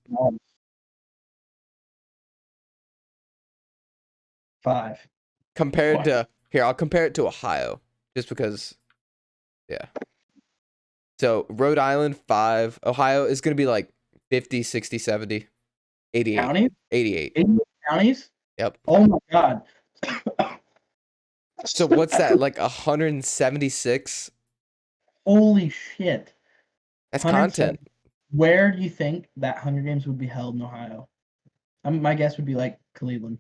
5. Compared to here, I'll compare it to Ohio, just because. Yeah. So Rhode Island 5, Ohio is gonna be like 50, 60, 70, 88. Counties? 88. 88 counties? Yep. Oh my god. So what's that, like 176? Holy shit. That's content. Where do you think that Hunger Games would be held in Ohio? My guess would be like Cleveland.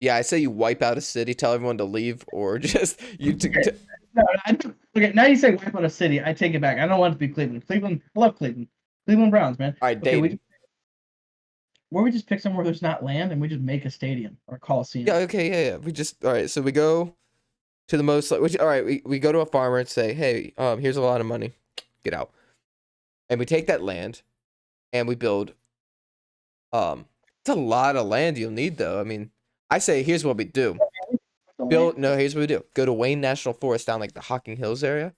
Yeah, I say you wipe out a city, tell everyone to leave, or just you. No, okay, now you say wipe out a city. I take it back. I don't want it to be Cleveland. Cleveland, I love Cleveland. Cleveland Browns, man. All right, Dayton. Where we just pick somewhere where there's not land and we just make a stadium or a coliseum. Yeah. Okay. Yeah. We just all right. So we go to the most. All right. We go to a farmer and say, hey, here's a lot of money. Get out. And we take that land, and we build. It's a lot of land you'll need, though. I mean, I say here's what we do. Here's what we do. Go to Wayne National Forest down like the Hocking Hills area,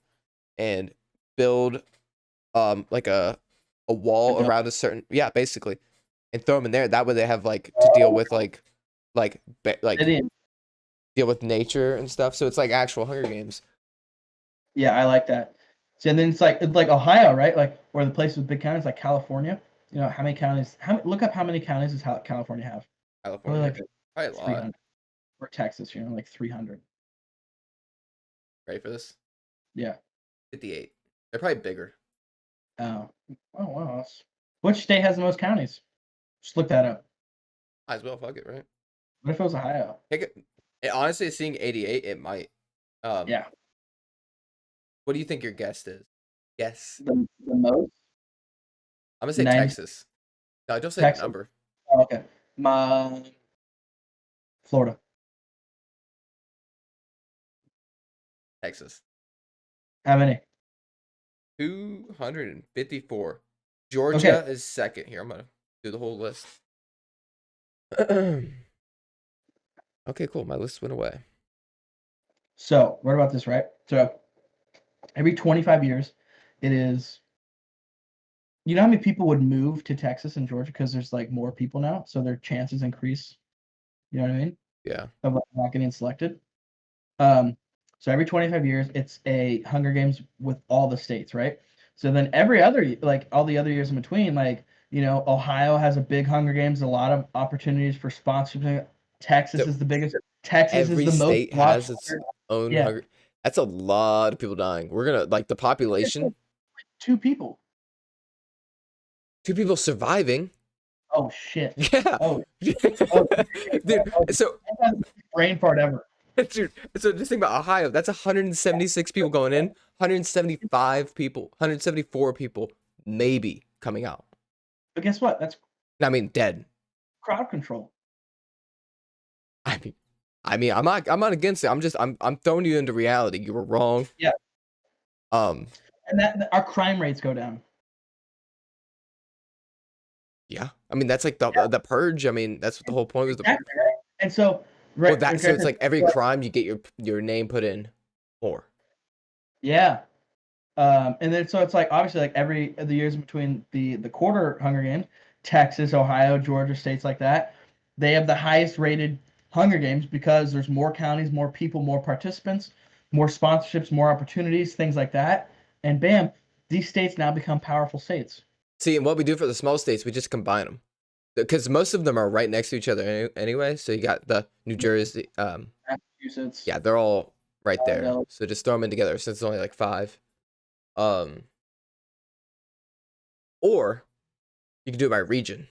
and build, like a wall around a certain basically, and throw them in there. That way they have like to deal with like deal with nature and stuff. So it's like actual Hunger Games. Yeah, I like that. So and then it's like Ohio, right? Like where the places with big counties, like California. You know how many counties? Look up how many counties does California have? California, probably like 300. Or Texas, like 300. Ready for this? Yeah. 58. They're probably bigger. Oh wow. Which state has the most counties? Just look that up. Might as well, fuck it, right? What if it was Ohio? Honestly, seeing 88, it might. Yeah. What do you think your guess is? Yes. The most? I'm gonna say Texas. No, don't say Texas. The number. Oh, okay. Florida. Texas. How many? 254. Georgia is second. Here, I'm gonna do the whole list. Okay, cool. My list went away. So, what about this, right? So, every 25 years, it is. You know how many people would move to Texas and Georgia because there's like more people now, so their chances increase. You know what I mean? Yeah. Of not getting selected. So every 25 years, it's a Hunger Games with all the states, right? So then every other, like all the other years in between, like, Ohio has a big Hunger Games, a lot of opportunities for sponsorship. Texas is the biggest. Texas is the most. Every state has its own Hunger. That's a lot of people dying. We're going to, like, the population. 2 people. 2 people surviving. Oh, shit. Yeah. Oh. Dude, so. Brain fart ever. Dude, so just think about Ohio. That's 176 people going in, 174 people maybe coming out. But guess what? That's dead. Crowd control. I'm not against it. I'm throwing you into reality. You were wrong. Yeah. And that our crime rates go down. Yeah. That's like the purge. That's what the whole point was. Exactly, right? And so Well, Right. so it's like every crime you get your name put in more. Yeah. And then so it's like obviously like every of the years between the quarter Hunger Games, Texas, Ohio, Georgia, states like that, they have the highest rated Hunger Games because there's more counties, more people, more participants, more sponsorships, more opportunities, things like that. And bam, these states now become powerful states. See, and what we do for the small states, we just combine them. Because most of them are right next to each other anyway. So you got the New Jersey. Massachusetts. Yeah, they're all right there. Delaware. So just throw them in together since it's only like 5. Or you can do it by region.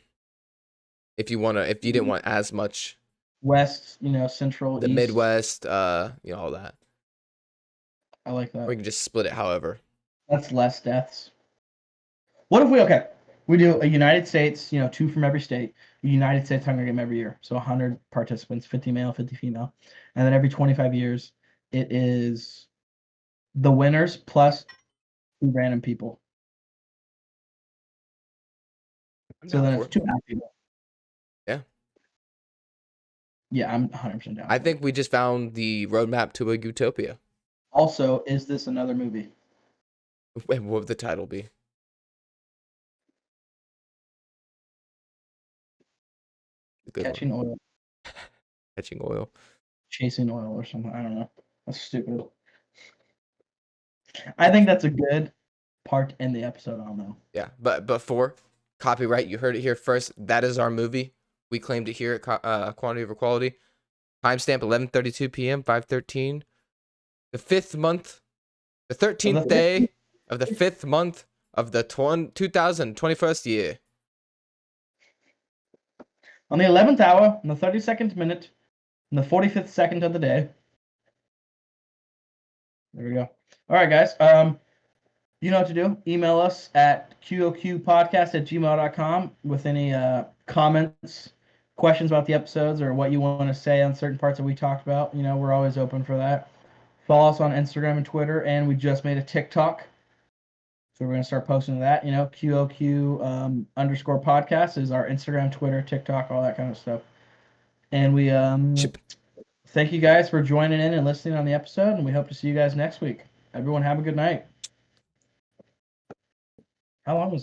If you didn't want as much. West, central, the east. Midwest, all that. I like that. Or you can just split it however. That's less deaths. What if we do a United States, 2 from every state, a United States Hunger Game every year. So 100 participants, 50 male, 50 female. And then every 25 years, it is the winners plus 2 random people. So then it's 2 people. Yeah. Yeah, I'm 100% down. I think we just found the roadmap to a utopia. Also, is this another movie? What would the title be? Catching oil. Catching oil. Chasing oil or something. I don't know. That's stupid. I think that's a good part in the episode. I don't know. Yeah, but for copyright, you heard it here first. That is our movie. We claimed it here at Quantity Over Quality. Timestamp 11:32 p.m. 5/13. The 5th month, the 13th day of the 5th month of the 2021st year. On the 11th hour, in the 32nd minute, in the 45th second of the day. There we go. All right, guys. You know what to do. Email us at qoqpodcast@gmail.com with any comments, questions about the episodes, or what you want to say on certain parts that we talked about. We're always open for that. Follow us on Instagram and Twitter, and we just made a TikTok. So we're going to start posting that. QOQ _ podcast is our Instagram, Twitter, TikTok, all that kind of stuff. And we thank you guys for joining in and listening on the episode, and we hope to see you guys next week. Everyone have a good night. How long was that?